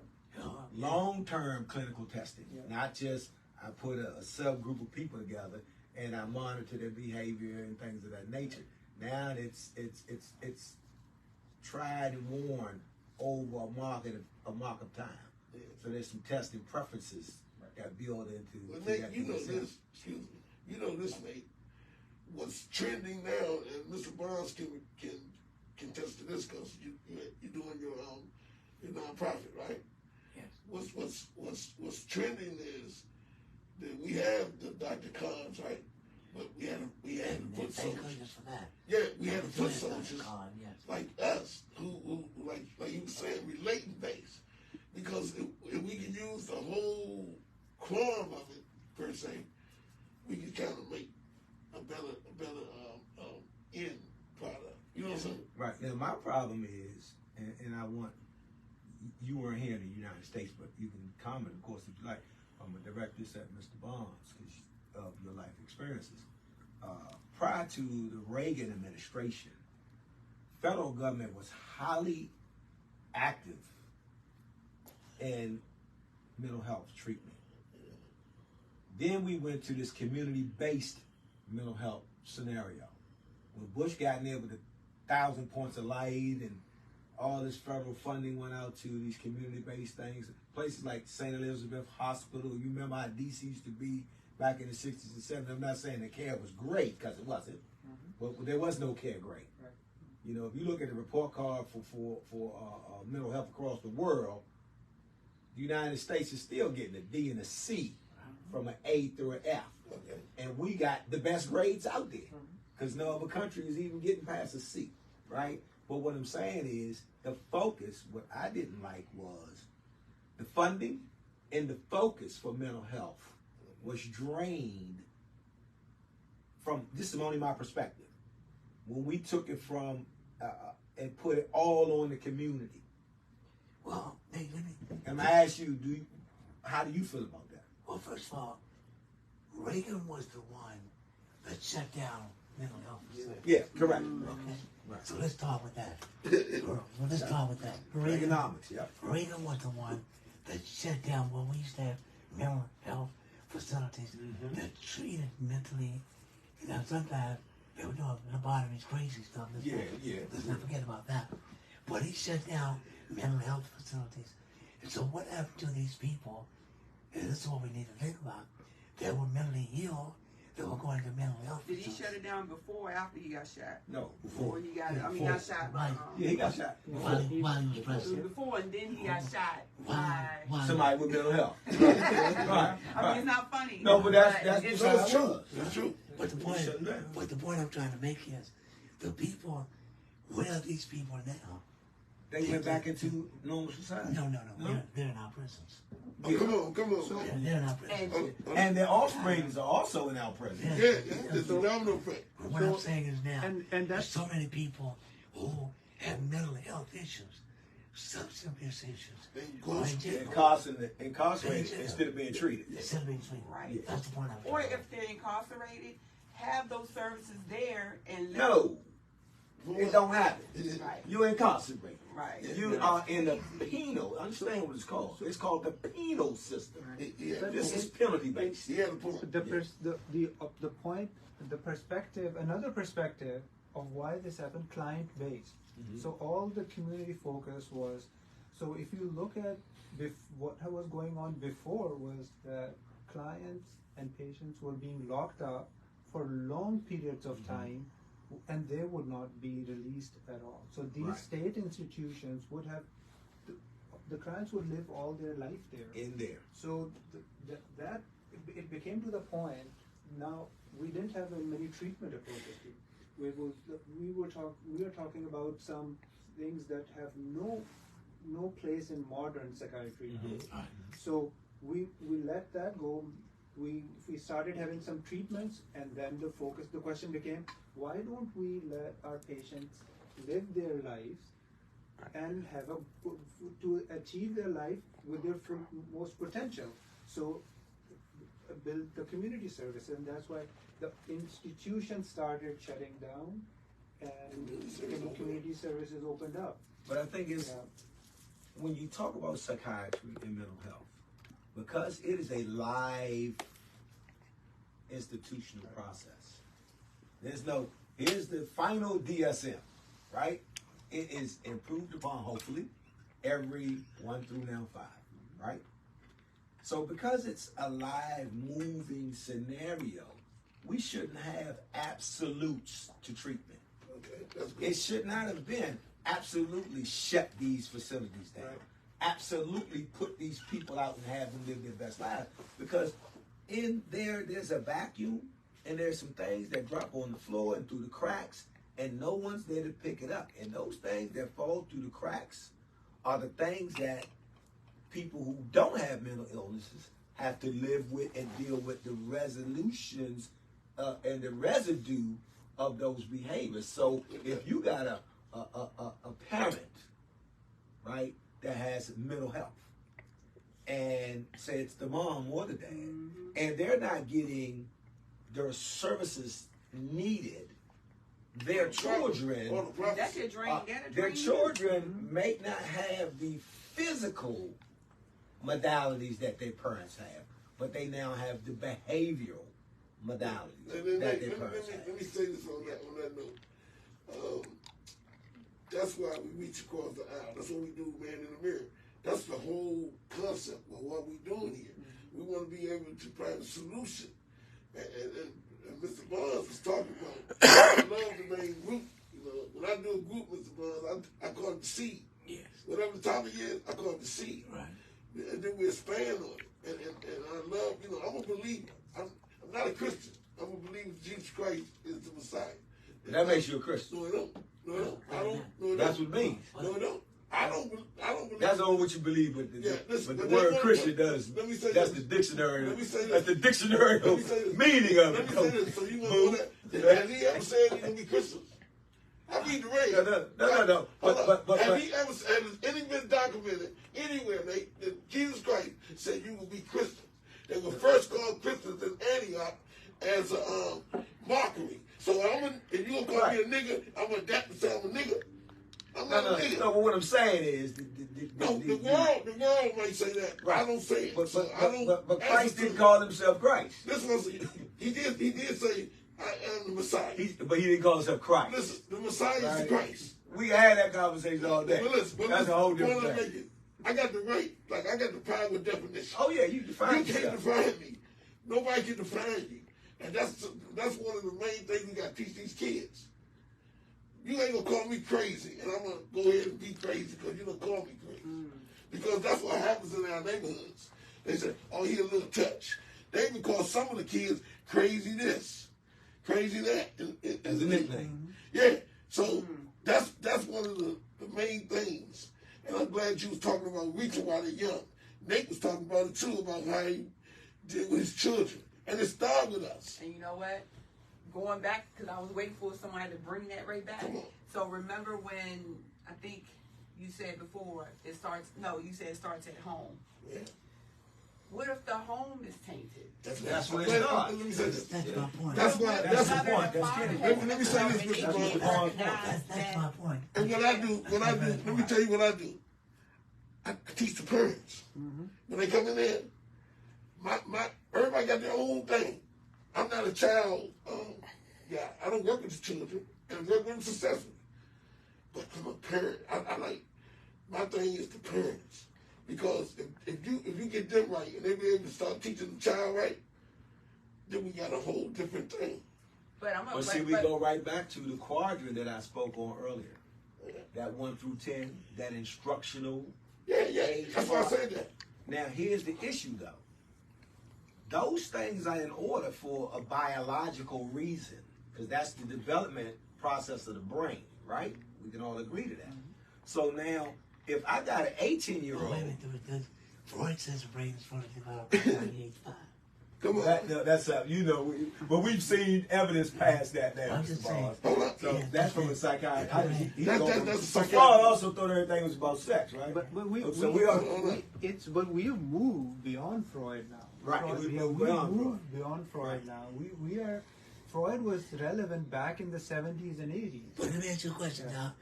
long-term clinical testing, Yeah. not just I put a subgroup of people together and I monitor their behavior and things of that nature. Now it's tried and worn over a mark of time. Yeah. So there's some testing preferences that build into. Well, to Nate, that you know DSM. this. Excuse me. You know this, Nate. What's trending now, and Mr. Barnes can contest to this because you're doing your nonprofit, right? Yes. What's trending is that we have the Dr. Cons, right? But we had to put Thank soldiers. goodness for that. Yeah, we had to put Yes, soldiers yes. like us who like you were saying, relating based. Because if we can use the whole quorum of it per se, we can kind of make a better end product. You know what I'm saying? Right. Now, my problem is, and I want, you weren't here in the United States, but you can comment, of course, if you like. I'm a director at Mr. Bonds because of your life experiences. Prior to the Reagan administration, federal government was highly active in mental health treatment. Then we went to this community-based mental health scenario. When Bush got in there with 1,000 points of light and all this federal funding went out to these community-based things, places like St. Elizabeth Hospital. You remember how DC used to be back in the 60s and 70s. I'm not saying the care was great, because it wasn't, but there was no care great. Right. You know, if you look at the report card for mental health across the world, the United States is still getting a D and a C from an A through an F. Okay. And we got the best grades out there, because no other country is even getting past a C, right? But what I'm saying is the focus, what I didn't like was the funding and the focus for mental health was drained from, this is only my perspective, when we took it from and put it all on the community. Well, hey, let me. And I ask you, how do you feel about that? Well, first of all, Reagan was the one that shut down mental health facilities. Yeah, correct. Okay. Right. So let's talk with that. Let's talk with that. Economics, yeah. Reagan was the one that shut down when we used to have mental health facilities that treated mentally. You know, sometimes they were doing lobotomies, crazy stuff. Let's not forget about that. But he shut down mental health facilities. And so what happened to these people, and this is what we need to think about, they were mentally ill, they were going to mental health Did he facilities. shut it down before or after he got shot? No, Before he got, I mean, Before. got shot by, Right. Yeah, he got shot. While he was it was president. before and then he got shot by, Somebody with mental health. Right. I mean, it's not funny. No, but that's it's how it That's true. was. That's true. But the point, Shut down. but the point I'm trying to make is, the people, where are these people now? They went back into normal society. No. No? They're in our prisons. Oh, come on. They're in our prisons. And their offsprings are also in our presence. Yeah, it's a domino effect. What I'm saying is now, and there's that's so many people who have mental health issues, substance abuse issues. who are in jail. Incarcerated instead of being treated. Instead of being treated. Right. That's the point I'm Or trying to if they're incarcerated, have those services there and let No, it don't happen. Right. You're incarcerated. Right. You are in the penal. Understand what it's called? It's called the penal system. Yeah, This is penalty based. yeah, the point. the point, the perspective, another perspective of why this happened, client based. So all the community focus was, So if you look at what was going on before was that clients and patients were being locked up for long periods of time, and they would not be released at all. So these state institutions would have, the clients would live all their life there. In there. So it became to the point, now we didn't have many treatment approaches. We were talking about some things that have no place in modern psychiatry. So we let that go. We started having some treatments, and then the question became, why don't we let our patients live their lives and to achieve their life with their most potential? So build the community service, and that's why the institution started shutting down, and community services opened up. But I think it's when you talk about psychiatry and mental health, because it is a live institutional process. Here's the final DSM, right? It is improved upon, hopefully, every 1 through now 5, right? So because it's a live, moving scenario, we shouldn't have absolutes to treatment. Okay, that's good. It should not have been absolutely shut these facilities down. Right. Absolutely put these people out and have them live their best lives. Because in there's a vacuum, and there's some things that drop on the floor and through the cracks, and no one's there to pick it up. And those things that fall through the cracks are the things that people who don't have mental illnesses have to live with and deal with the resolutions and the residue of those behaviors. So if you got a parent, right, that has mental health, and say it's the mom or the dad, and they're not getting their services needed, their children, their children may not have the physical modalities that their parents have, but they now have the behavioral modalities that their parents have. Let me say this on that note. That's why we reach across the aisle. That's what we do, man in the mirror. That's the whole concept of what we're doing here. We want to be able to provide a solution. And Mr. Bonds was talking about, I love the main group. You know, when I do a group, Mr. Bonds, I call it the seed. Yes. Whatever the topic is, I call it the seed. Right. And then we expand on it. And I love, you know, I'm a believer. I'm not a Christian. I'm a believer Jesus Christ is the Messiah. That makes you a Christian. No, it don't. No, it don't. I don't. No, it That's don't. what it means. No, it don't. I don't believe. That's all what you believe, but listen, but the word Christian does. Let me say that's this. the dictionary. Let me say this. That's the dictionary Let me say this. meaning of Let it. me say this. So you want to know that? Has he ever said he's gonna be Christian? I read the rain. No. But has he ever? Has any been documented anywhere, Nate, that Jesus Christ said you will be Christian? They were first called Christians in Antioch as a mockery. So if you gonna call me a nigga, I'm gonna adapt to say I'm a nigga. I'm not a nigga. No, but what I'm saying is, the world might say that. Right. I don't say it. But Christ didn't call himself Christ. This was he did say I am the Messiah. But he didn't call himself Christ. Listen, the Messiah is the Christ. We had that conversation all day. But that's a whole different thing. I got the right, I got the power of definition. Oh yeah, you define yourself. You can't define me. Nobody can define you. And that's one of the main things we got to teach these kids. You ain't gonna call me crazy, and I'm gonna go ahead and be crazy because you don't call me crazy. Because that's what happens in our neighborhoods. They say, "Oh, he a little touch." They even call some of the kids crazy this, crazy that, as a nickname. Yeah. So that's one of the main things. And I'm glad you was talking about reaching while they're young. Nate was talking about it too, about how he did with his children, and it started with us. And you know what? Going back, because I was waiting for somebody to bring that right back. So remember when, I think you said before, you said it starts at home. Yeah. What if the home is tainted? That's what it starts. Let me say this. That's my point. That's the point. Let me say this, Mr. Bond. That's my point. And what I do, let me tell you what I do. I teach the parents. When they come in there, everybody got their own thing. I'm not a child guy. I don't work with the children, and work with them successfully. But I'm a parent. My thing is the parents. Because if you get them right and they be able to start teaching the child right, then we got a whole different thing. But see, we go right back to the quadrant that I spoke on earlier. That 1 through 10, that instructional. Yeah. That's why I said that. Now, here's the issue, though. Those things are in order for a biological reason, because that's the development process of the brain, right? We can all agree to that. So now, if I got an 18-year-old... Wait a minute, Freud says the brain is fully developed at 98.5. Come on. That's but we've seen evidence past that now. I'm just saying. So that's from a psychiatrist. That's a psychiatrist. Freud also thought everything was about sex, right? But we have moved beyond Freud now. Right, Freud, we moved beyond Freud now. Freud was relevant back in the 70s and 80s. But let me ask you a question now.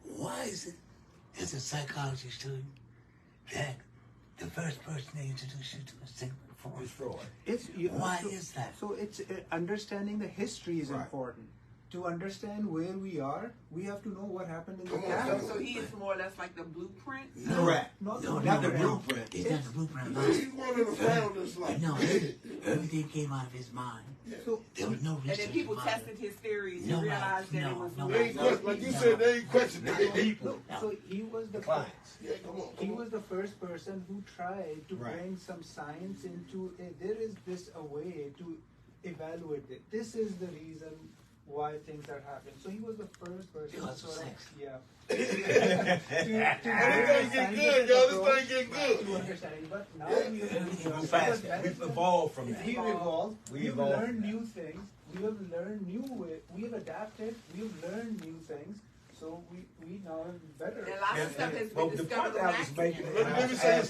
Why is it, as a psychology student, that the first person they introduced you to was Sigmund Freud? Why is that? So it's understanding the history is important. To understand where we are, we have to know what happened in the past. So he is more or less like the blueprint? Correct. Not the blueprint. He's not the blueprint. He's one of the founders. No, everything came out of his mind. So there was no research. And then people tested his theories and realized that it was like you said, they ain't questioned it. So he was the clients. Yeah, come on. He was the first person who tried to bring some science into it. There is a way to evaluate it. This is the reason why things are happening. So he was the first person to sort of, This thing get good, y'all. This thing get good. To understanding. But now we've evolved from that. We've evolved. We've evolved. learned new things. We have learned new ways. We have adapted. We've learned new things. So we now are better. And a lot of stuff has been discovered on accident. Let me say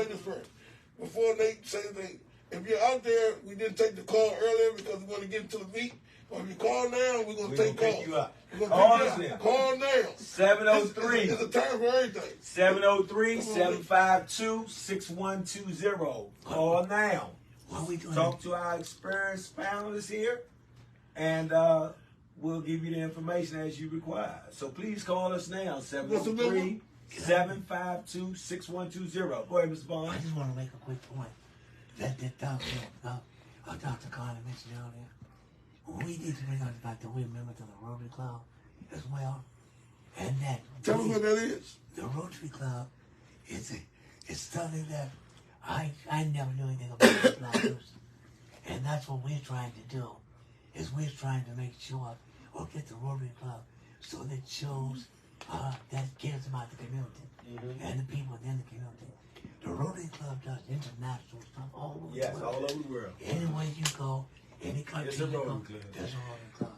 this first. Before Nate say anything, if you're out there, we didn't take the call earlier because we want to get into the meat. Or if you call now, we're going to take calls. You up. Call now. Call now. 703. It's a time for everything. 703-752-6120. Call now. What are we doing? Talk to our experienced panelists here, and we'll give you the information as you require. So please call us now, 703-752-6120. Go ahead, Mr. Bond. I just want to make a quick point. That Dr. Carter mentioned earlier. We need to bring up about the women members of the Rotary Club as well. And that... Tell me what that is. The Rotary Club is something that I never knew anything about this black person. And that's what we're trying to do, is we're trying to make sure, or get the Rotary Club, so that it shows that cares about the community and the people within the community. The Rotary Club does international stuff all over the world. Yes, all over the world. Anywhere you go, any country you go, there's a Rotary Club.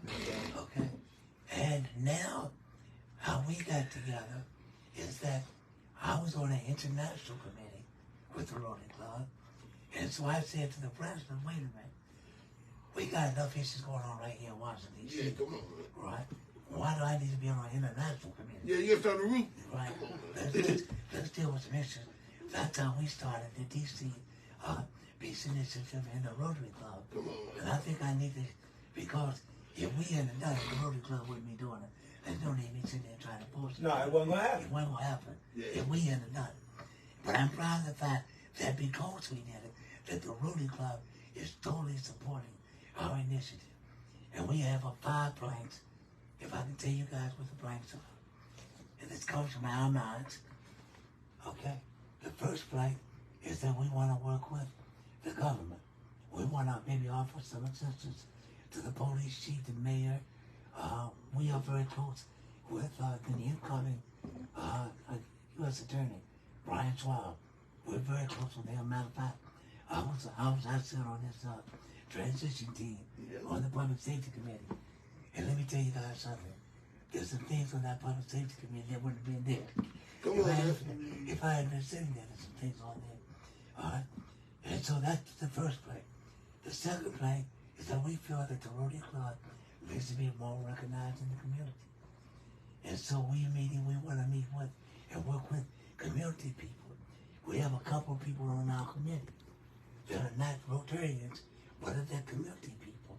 Okay? And now, how we got together is that I was on an international committee with the Rotary Club. And so I said to the president, wait a minute, we got enough issues going on right here in Washington, D.C. Yeah, come on, man. Right? Why do I need to be on an international committee? Yeah, you have to have the root. Right. Let's deal with some issues. That's how we started the D.C. Peace Initiative and the Rotary Club. And I think I need to, because if we hadn't done it, the Rotary Club wouldn't be doing it. There's no need me sitting there trying to force it. No, it wasn't going to happen. It wasn't going to happen if we hadn't done it. But I'm proud of the fact that because we did it, that the Rotary Club is totally supporting our initiative. And we have 5 planks. If I can tell you guys what the planks are. And this comes from our minds. Okay? The first plank is that we want to work with the government. We want to maybe offer some assistance to the police chief, the mayor. We are very close with the incoming U.S. Attorney, Brian Schwab. We're very close with him. Matter of fact, I sit on this transition team on the Public Safety Committee. And let me tell you guys something. There's some things on that Public Safety Committee that wouldn't have been there. If I had been sitting there, there's some things on there. All right? And so that's the first plank. The second plank is that we feel that the Rotary Club needs to be more recognized in the community. And so we want to meet with and work with community people. We have a couple of people on our committee that are not Rotarians, but they're community people.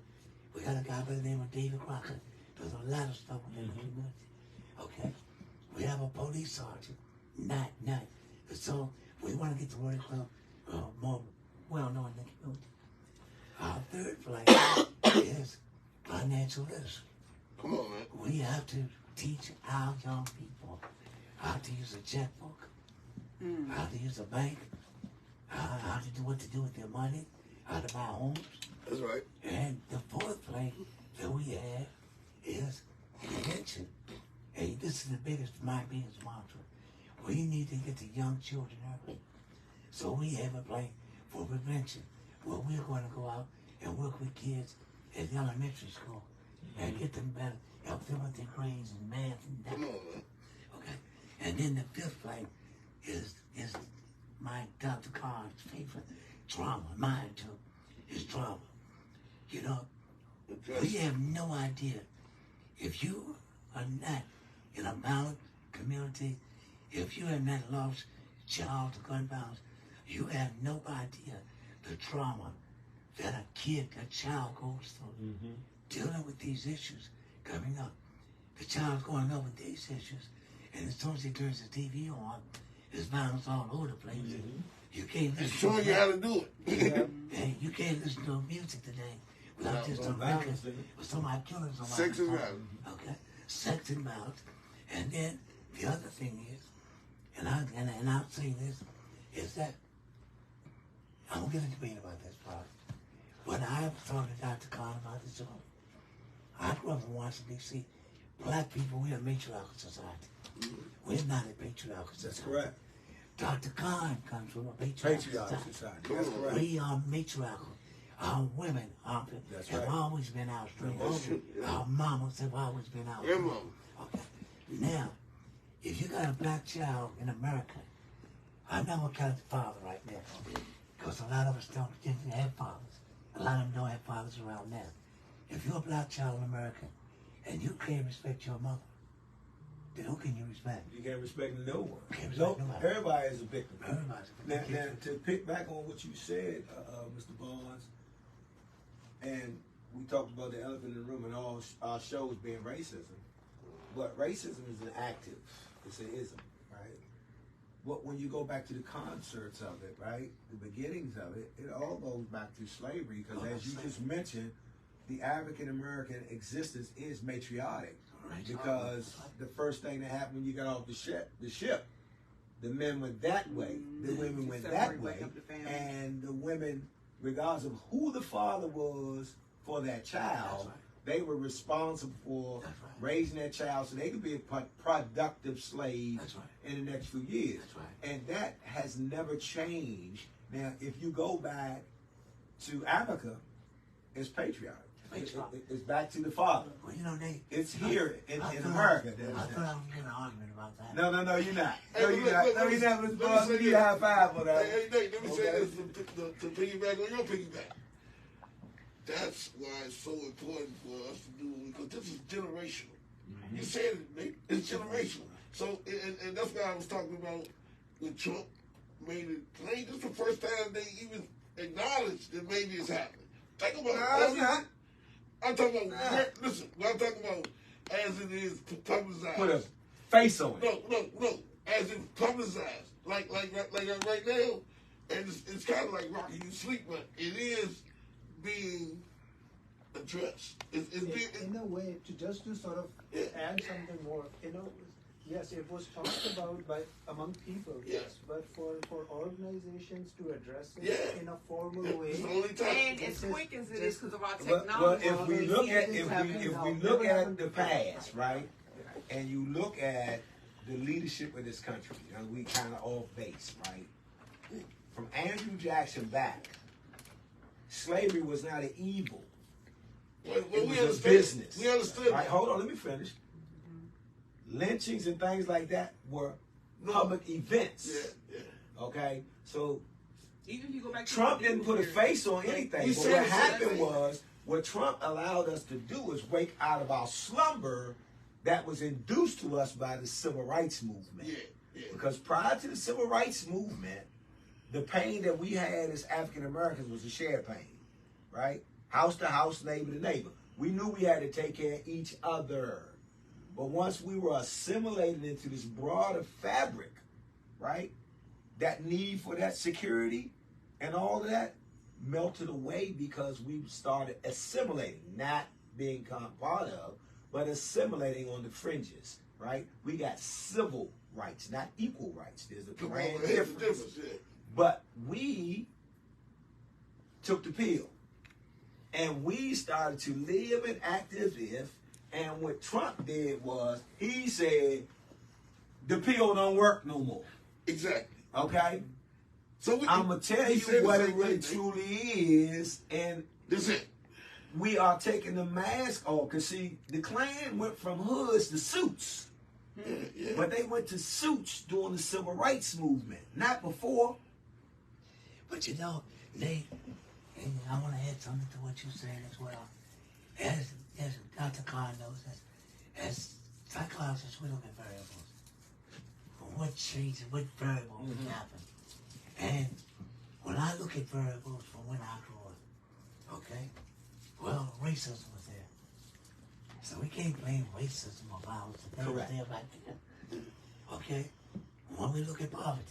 We got a guy by the name of David Crocker. Does a lot of stuff within the community. Okay? We have a police sergeant not. So we want to get the word club more well known in the community. Our third flight is financial literacy. Come on, man. We have to teach our young people how to use a checkbook, how to use a bank, how to do what to do with their money, how to buy homes. That's right. And the fourth thing that we have is prevention. Hey, this is my biggest mantra. We need to get the young children early. So we have a plan for prevention where we're going to go out and work with kids at the elementary school and get them better, help them with their grades and math and that. Come on, man. Okay. And then the fifth thing is my Dr. Khan's favorite trauma, mine too, is trauma. You know, we have no idea if you are not in a violent community, if you have not lost child to gun violence, you have no idea the trauma that a child goes through dealing with these issues coming up. The child's going up with these issues, and as soon as he turns the TV on, there's violence all over the place. You can't It's showing you how to do it. Hey, you can't listen to music today without just a record with somebody killing somebody. Sex and violence. Okay, sex and violence. And then the other thing is, and I'll say this, is that I won't get a debate about this part. When I was talking to Dr. Khan about this, I grew up in Washington, D.C. Black people, we're a matriarchal society. We're not a patriarchal society. That's correct. Dr. Khan comes from a patriarchal society. That's correct. We are matriarchal. Our women have right. always been our strength. Our mamas have always been our Your strength. mama. Okay. Now, if you got a black child in America, I'm not going to count the father right now, because a lot of us didn't have fathers. A lot of them don't have fathers around now. If you're a black child in America and you can't respect your mother, then who can you respect? You can't respect no one. Can't respect nobody. Everybody is a victim. Everybody's a Now, victim. to pick back on what you said, Mr. Barnes, and we talked about the elephant in the room and all our shows being racism, but racism is an active, it's an ism, right? But when you go back to the concerts of it, right, the beginnings of it, it all goes back to slavery, because as you just mentioned, the African American existence is matriarchic, because the first thing that happened when you got off the ship, the men went that way, the women went that way, and the women, regardless of who the father was for that child, they were responsible for raising that child so they could be a productive slave in the next few years. And that has never changed. Now, if you go back to Africa, it's patriarchy. It's back to the father. Well, you know, it's here in America. I thought I was getting an argument about that. No, you're not. Hey, No, you're not. No, you're not, Mr. Barnes. Let me high five for that. Hey, Nate, let me say this to piggyback on your piggyback. That's why it's so important for us to do, because this is generational. You said it, Nate. It's generational. So, and that's why I was talking about when Trump made it plain. This is the first time they even acknowledged that maybe it's happening. Think about it. It's not. I'm talking about, listen, what I'm talking about as it is publicized. Put a face on it. No. As it's publicized. Like right now, and it's kind of like Rocky, you sleep, but it is being addressed. It's being, in a way, to sort of add something more, yes, it was talked about among people, yes, but for organizations to address it in a formal way, and as quick as it is because of our technology. Well, if we look at the past, right, and you look at the leadership of this country, we kind of off base, right? From Andrew Jackson back, slavery was not an evil. It was a business. We understood. Right, hold on, let me finish. Lynchings and things like that were public events. Yeah. Okay? So even if you go back to Trump didn't put a face on anything. But what happened was, what Trump allowed us to do is wake out of our slumber that was induced to us by the civil rights movement. Yeah. Because prior to the civil rights movement, the pain that we had as African Americans was a shared pain, right? House to house, neighbor to neighbor. We knew we had to take care of each other. But once we were assimilated into this broader fabric right? That need for that security and all of that melted away because we started assimilating, not being part of, but assimilating on the fringes, right? We got civil rights, not equal rights. There's a grand difference. But we took the pill. And we started to live and act as if, and what Trump did was, he said, the pill don't work no more. Exactly. Okay? So I'm going to tell you what it really truly is, and that's it. We are taking the mask off, because see, the Klan went from hoods to suits. Yeah. But they went to suits during the civil rights movement, not before. But you know, Nate, and I want to add something to what you're saying as well. As Dr. Khan knows, as psychologists, we look at variables. What changes, what variables happen. And when I look at variables from when I grew up, okay, well, racism was there. So we can't blame racism or violence. That was there back then. Okay? When we look at poverty,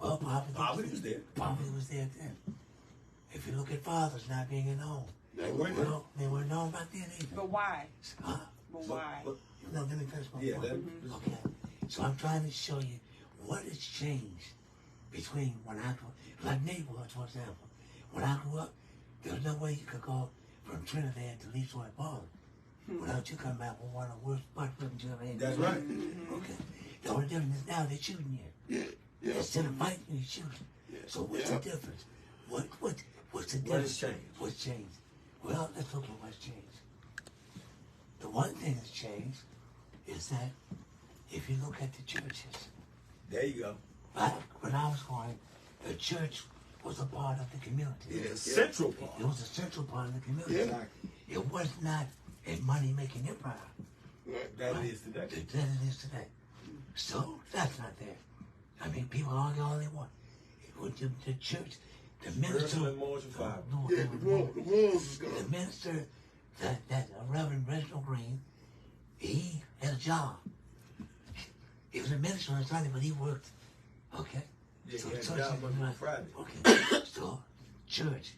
well, poverty was there. Poverty was there then. If you look at fathers not being in home, they weren't there. They weren't known back then either. But why? Huh? But why? No, let me finish my point. Okay. So I'm trying to show you what has changed between when I grew up, like Nate was, for example. When I grew up, there was no way you could go from Trinidad to Leroy Ball without you coming back with one of the worst butt rippings you ever had. That's right. Okay. The only difference is now they're shooting you. Yeah. Instead of fighting, you're shooting. Yeah. So what's the difference? What's the difference? What has changed? What's changed? Well, let's look at what's changed. The one thing that's changed is that if you look at the churches. There you go. Back when I was going, the church was a part of the community. Yeah, central part. It was a central part of the community. Yeah. Exactly. It was not a money-making empire. That it is today. That it is today. So that's not there. I mean, people argue all they want. The church, the minister, the walls is gone. the minister, that Reverend Reginald Green, he had a job. He was a minister on Sunday, but he worked. Okay. Yeah, so he had a church job is on Friday. Okay. So church.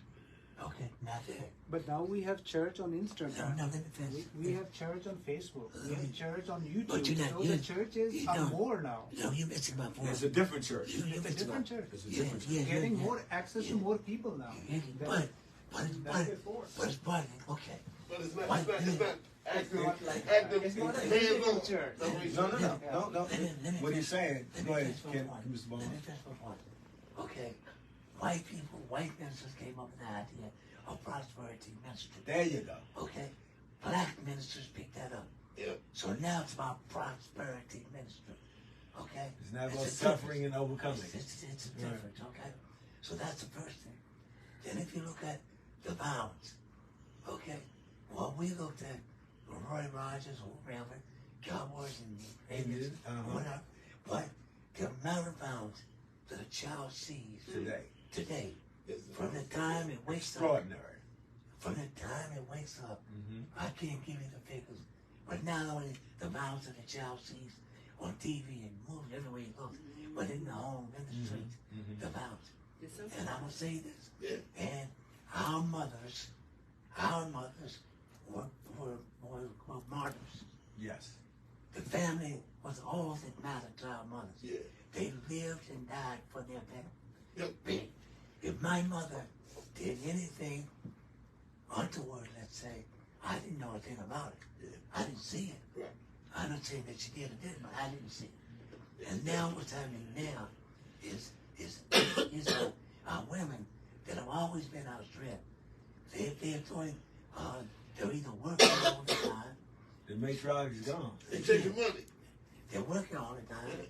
Okay, not there. But now we have church on Instagram. No, let me finish. We have church on Facebook. We have church on YouTube. But you're not, so the churches are more now. No, you're missing my point. It's a different church. You're It's a missing different my church. It's a different church. Getting more access to more people now. But before. it's part of it. Okay. But it's not It's active not like it's not a hands-on church. No. What he's saying, go ahead, Mr. Bowman. Let me finish my point. Okay. White ministers came up with the idea of prosperity ministry. There you go. Okay. Black ministers picked that up. Yeah. So now it's about prosperity ministry. Okay? It's not about suffering and overcoming. It's a difference, okay? So that's the first thing. Then if you look at the violence, okay? Well, we looked at Roy Rogers or whatever, Cowboys and Indians, whatever. But the amount of violence that a child sees today, from the time it wakes up, Extraordinary. from the time it wakes up, I can't give you the figures, but not only the violence that the child sees on TV and movies everywhere he goes, but in the home, in the streets, the violence. And I'm gonna say this, and our mothers were martyrs. Yes. The family was all that mattered to our mothers. Yeah. They lived and died for their family. Yep. If my mother did anything untoward, let's say, I didn't know a thing about it. I didn't see it. Right. I'm not saying that she did or didn't, but I didn't see it. And now what's happening now is our women that have always been our strength. They're doing, they're either working all the time. The matriarch is gone. They taking money. They're working all the time.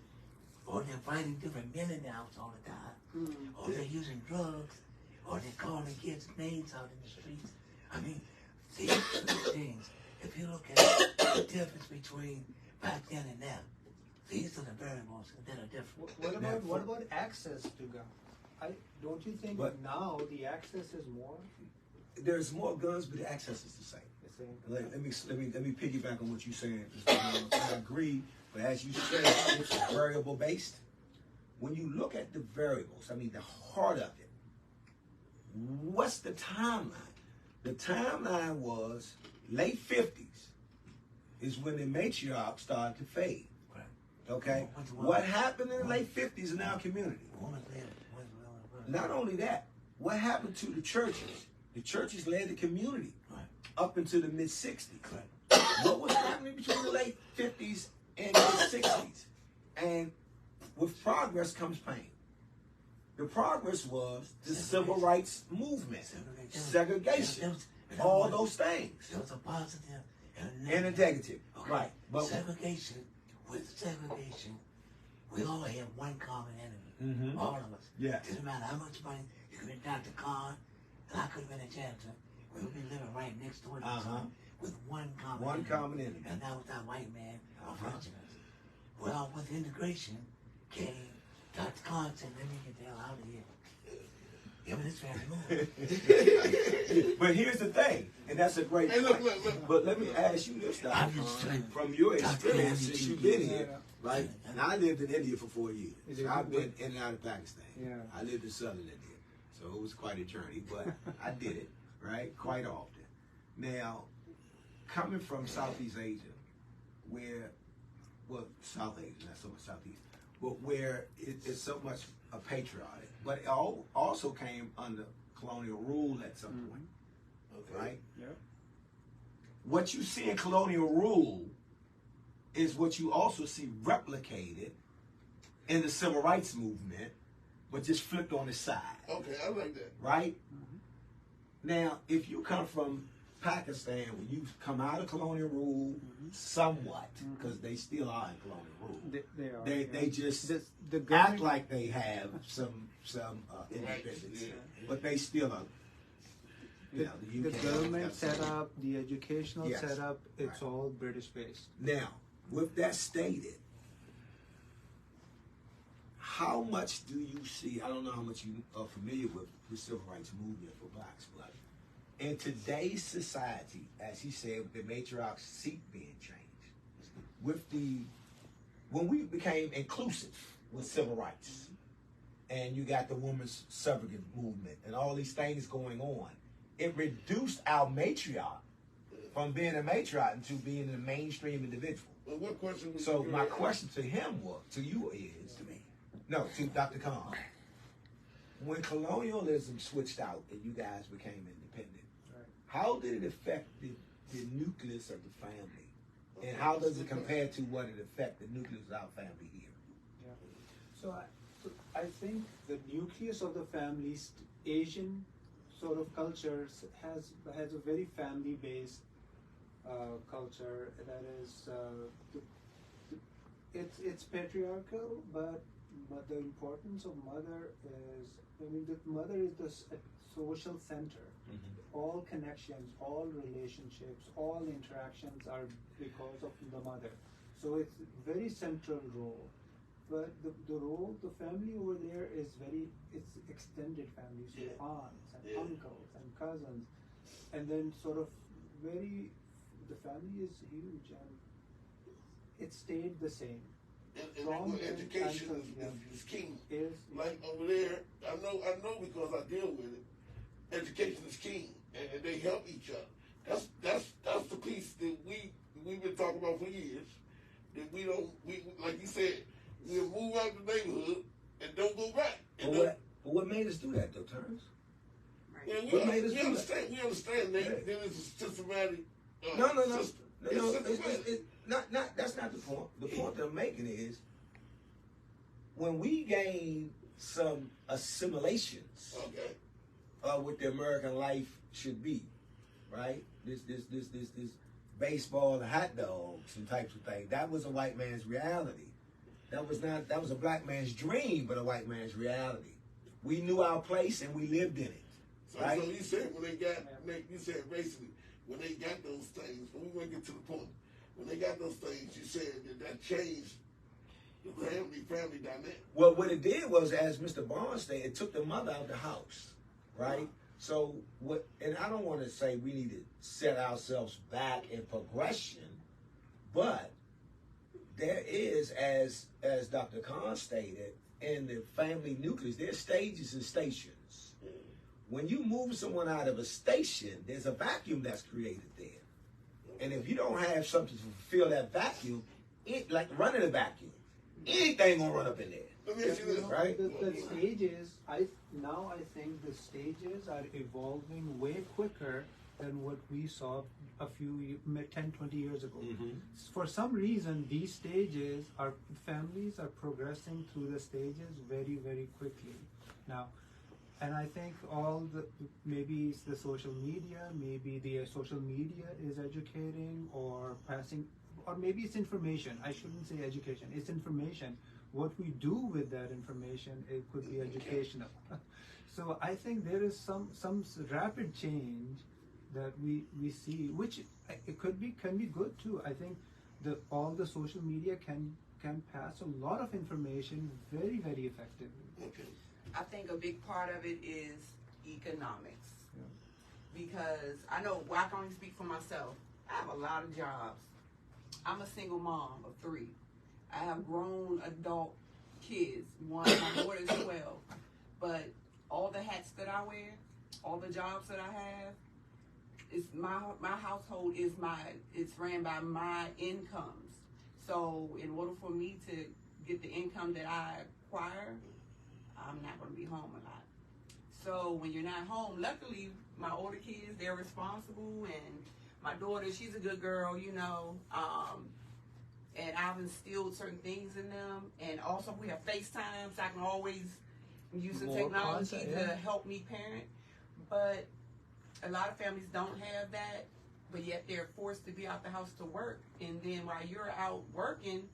Or they're fighting different men in the house all the time. Or they're using drugs. Or they're calling kids names out in the streets. I mean, these two things, if you look at the difference between back then and now, these are the variables that are different. What about access to gun? Don't you think now the access is more? There's more guns, but the access is the same. Let me piggyback on what you're saying. I agree, but as you said, it's variable based. when you look at the variables, I mean the heart of it, what's the timeline? The timeline was late 50s is when the matriarch started to fade. Right. Okay? What happened in the late 50s in our community? Not only that, what happened to the churches? The churches led the community up into the mid 60s. Right. What was happening between the late 50s and mid 60s? And with progress comes pain. The progress was the civil rights movement, segregation, all those things. There was a positive and a negative. Okay. Right. But segregation, we all have one common enemy. All of us. Yeah. It doesn't matter how much money. You could have been Dr. Khan, and I could have been a janitor. We would be living right next door to each other with one common enemy. And that was that white man approaching us. Well, with integration came Dr. Khan said, let me get the hell out of here. Him and his family moved. But here's the thing, and that's a great point. Look. But let me ask you this, Dr. From your experience since you've been here, right? And I lived in India for 4 years. So I've been in and out of Pakistan. Yeah. I lived in southern India, so it was quite a journey, but I did it, right? Quite often. Now, coming from Southeast Asia, where, well, South Asia, not so much Southeast, but where it's so much a patriotic, but it also came under colonial rule at some point, right? Yeah. What you see in colonial rule is what you also see replicated in the civil rights movement, but just flipped on its side. Okay, I like that. Right? Now, if you come from Pakistan, when you come out of colonial rule, somewhat, because they still are in colonial rule. They are. They just act like they have some independence, but they still are. You know, the government setup, the educational setup, it's all British based. Now, with that stated, how much do you see? I don't know how much you are familiar with the civil rights movement for blacks, but in today's society, as he said, with the matriarch's seat being changed, when we became inclusive with civil rights, and you got the women's suffrage movement and all these things going on, it reduced our matriarch from being a matriarch into being a mainstream individual. Well, what question was so my question to him was, to you is, to Dr. Khan, when colonialism switched out and you guys became independent, how did it affect the nucleus of the family? And how does it compare to what it affect the nucleus of our family here? Yeah. So I think the nucleus of the family's Asian sort of cultures has a very family-based culture that is it's patriarchal, but the importance of mother is, I mean, the mother is the social center. All connections, all relationships, all interactions are because of the mother. So it's very central role. But the role, the family over there is it's extended family, so aunts and uncles and cousins, and then sort of the family is huge and it stayed the same. And education is king. Like over there, I know because I deal with it. Education is king, and they help each other. That's the piece that we've been talking about for years. That we like you said, we'll move out the neighborhood and don't go back. But what made us do that, though, Terrence? Right. Yeah, we understand that it's a systematic. No. That's not the point. The point that I'm making is when we gain some assimilations of what the American life should be, right? This baseball and hot dogs and types of things. That was a white man's reality. That was a black man's dream, but a white man's reality. We knew our place and we lived in it. Right? So you said you said basically when they got those things, but we're gonna get to the point. When they got those things, you said that changed the family dynamic. Well, what it did was, as Mr. Barnes said, it took the mother out of the house, right? So and I don't want to say we need to set ourselves back in progression, but there is, as Dr. Khan stated, in the family nucleus, there's stages and stations. When you move someone out of a station, there's a vacuum that's created there. And if you don't have something to fulfill that vacuum, it like running a vacuum. Anything gonna run up in there. Right? The stages, I think the stages are evolving way quicker than what we saw a few 10, 20 years ago. For some reason, these stages families are progressing through the stages very, very quickly now. And I think maybe it's the social media, maybe the social media is educating or passing, or maybe it's information. I shouldn't say education, it's information. What we do with that information, it could be educational. So I think there is some rapid change that we see, which it can be good too. I think all the social media can pass a lot of information very, very effectively. Okay. I think a big part of it is economics. Because I know, well, I can only speak for myself. I have a lot of jobs. I'm a single mom of 3. I have grown adult kids. One, my daughter is 12. But all the hats that I wear, all the jobs that I have, it's my household it's ran by my incomes. So in order for me to get the income that I acquire, I'm not going to be home a lot. So when you're not home, luckily my older kids, they're responsible, and my daughter, she's a good girl, you know, and I've instilled certain things in them. And also we have FaceTime, so I can always use the technology to help me parent. But a lot of families don't have that, but yet they're forced to be out the house to work. And then while you're out working,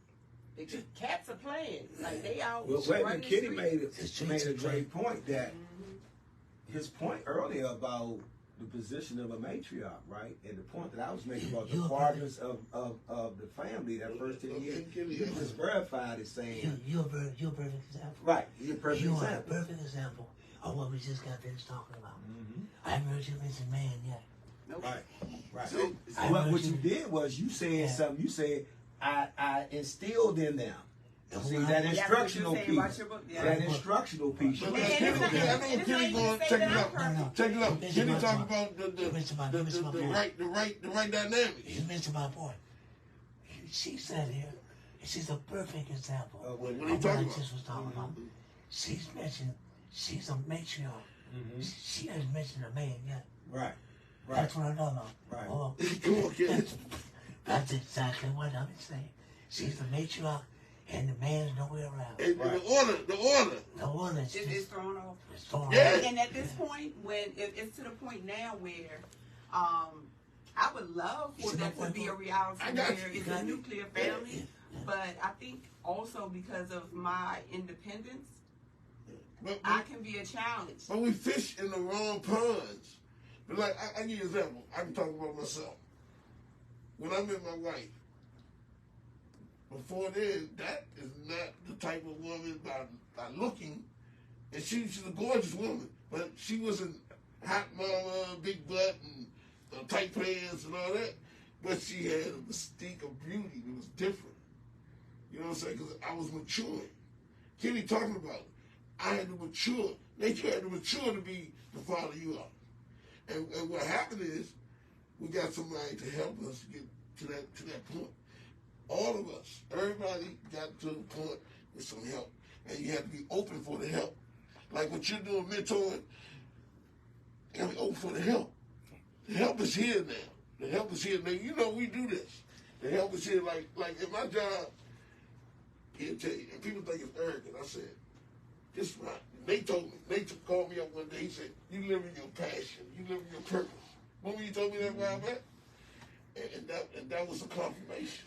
the cats are playing. Like, they out. Well, Kitty made a great point that his point earlier about the position of a matriarch, right? And the point that I was making about the partners of the family that first 10 years, you just verified it saying you're a perfect example. Right, you're a perfect example. You are a perfect example of what we just got finished talking about. I haven't heard you mention man yet. Nope. Right. So what you did was you said something. You said I instilled in them. See that instructional piece. That instructional piece. I know Kenny going to check it out. Check it out. Kenny talking about the right dynamics. You mentioned my point. She said here, she's a perfect example of what I just was talking about. She's mentioned she's a matriarch. She hasn't mentioned a man yet. Right. That's what I'm talking about. Right. Oh, that's exactly what I'm saying. She's the matriarch, and the man's nowhere around. And the order. It's thrown off. It's thrown Yeah. off. And at this point, when it's to the point now where I would love for that to be a reality where it's a nuclear family, but I think also because of my independence, I can be a challenge. But we fish in the wrong ponds. But like, I give you an example. I can talk about myself. When I met my wife, before then, that is not the type of woman by looking. And she's a gorgeous woman, but she wasn't hot mama, big butt, and tight pants and all that. But she had a mystique of beauty that was different. You know what I'm saying? Because I was maturing. Kenny talking about it. I had to mature. Nature had to mature to be the father you are. And what happened is, we got somebody to help us get to that point. All of us, everybody got to the point with some help. And you have to be open for the help. Like what you're doing, mentoring, you got to be open for the help. The help is here now. The help is here now. You know we do this. The help is here. Like in my job, he'll tell you, and people think it's arrogant. I said, this is right. They told me. They called me up one day. He said, you live in your passion. You live in your purpose. Remember you told me that while back? And that was a confirmation.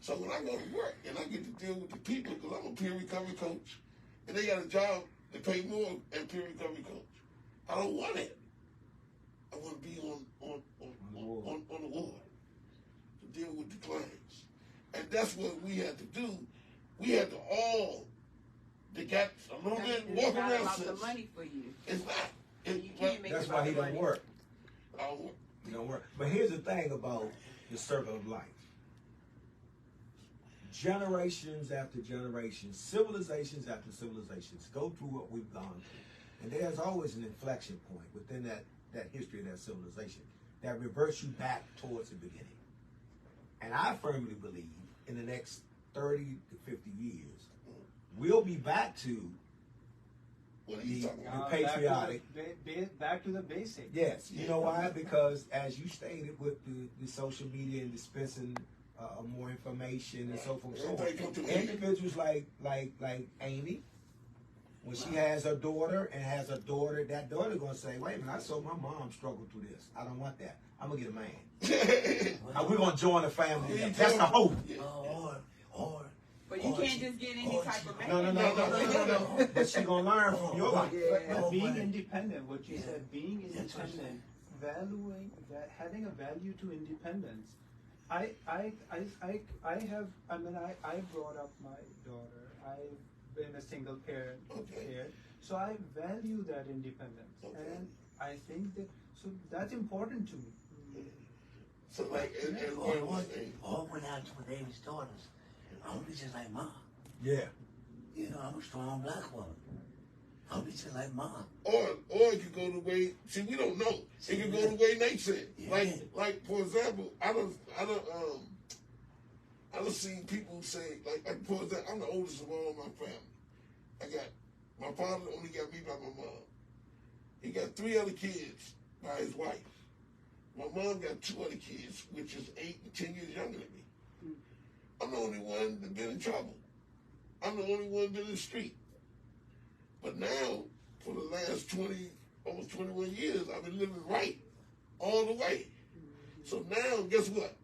So when I go to work and I get to deal with the people, because I'm a peer recovery coach, and they got a job that pay more than peer recovery coach, I don't want it. I want to be on the ward to deal with the clients. And that's what we had to do. We had to all, they got a little bit walk around. It's not about the money for you. It's not. You can't make that's it why about he the don't money. work. He don't work. But here's the thing about the circle of life. generations after generations, civilizations after civilizations go through what we've gone through. And there's always an inflection point within that history of that civilization that reverts you back towards the beginning. And I firmly believe in the next 30 to 50 years, we'll be back to the patriotic. Back to the basics. Yes. You know why? Because as you stated, with the social media and dispensing more information and so forth and so on, individuals like Amy, when she has her daughter and has a daughter, that daughter gonna say, wait a minute, I saw my mom struggle through this. I don't want that. I'm gonna get a man. We're gonna join the family. That's the hope. But you can't just get any type of man. No. But she gonna learn from your life. But being independent, what you said, being independent, having a value to independence. I brought up my daughter. I've been a single parent here, so I value that independence, and I think that's important to me. So like, all went out to David's daughters. I'm just like Mom. Yeah. You know, I'm a strong black woman. I'm just like Mom. Or it could go the way. See, we don't know. It could go the way Nate said. Yeah. Like for example, I don't seen people say like for example, I'm the oldest of all my family. My father only got me by my mom. He got 3 other kids by his wife. My mom got 2 other kids, which is 8 and 10 years younger than me. I'm the only one that's been in trouble. I'm the only one been in the street. But now, for the last almost 21 years, I've been living right all the way. So now, guess what?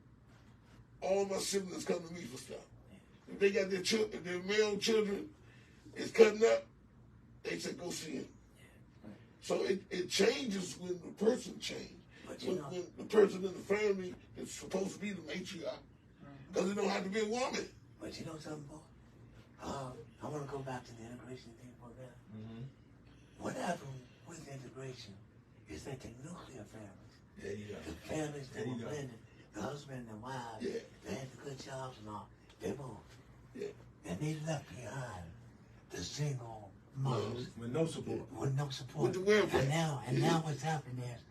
All my siblings come to me for stuff. If they got their male children is cutting up, they say, go see him. So it changes when the person changes. When the person in the family is supposed to be the matriarch. Because it don't have to be a woman. But you know something, boy? I want to go back to the integration thing for that. Mm-hmm. What happened with integration is that the nuclear families, the families that were blended, the husband and wives, they had the good jobs and all, they moved. Yeah. And they left behind the single mothers. With no support. With no support. With the welfare. And now what's happening is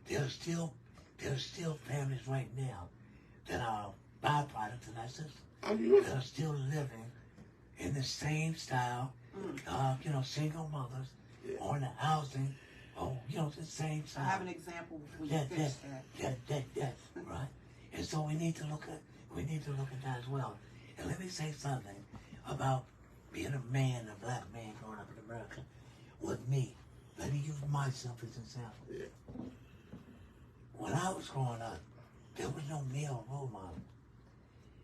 there's still families right now that are byproducts of that system. That are still living in the same style, single mothers, or in the housing, the same style. I have an example when you finish that. Right? And so we need to look at that as well. And let me say something about being a man, a black man growing up in America. With me, let me use myself as an example. Yeah. When I was growing up, there was no male role model.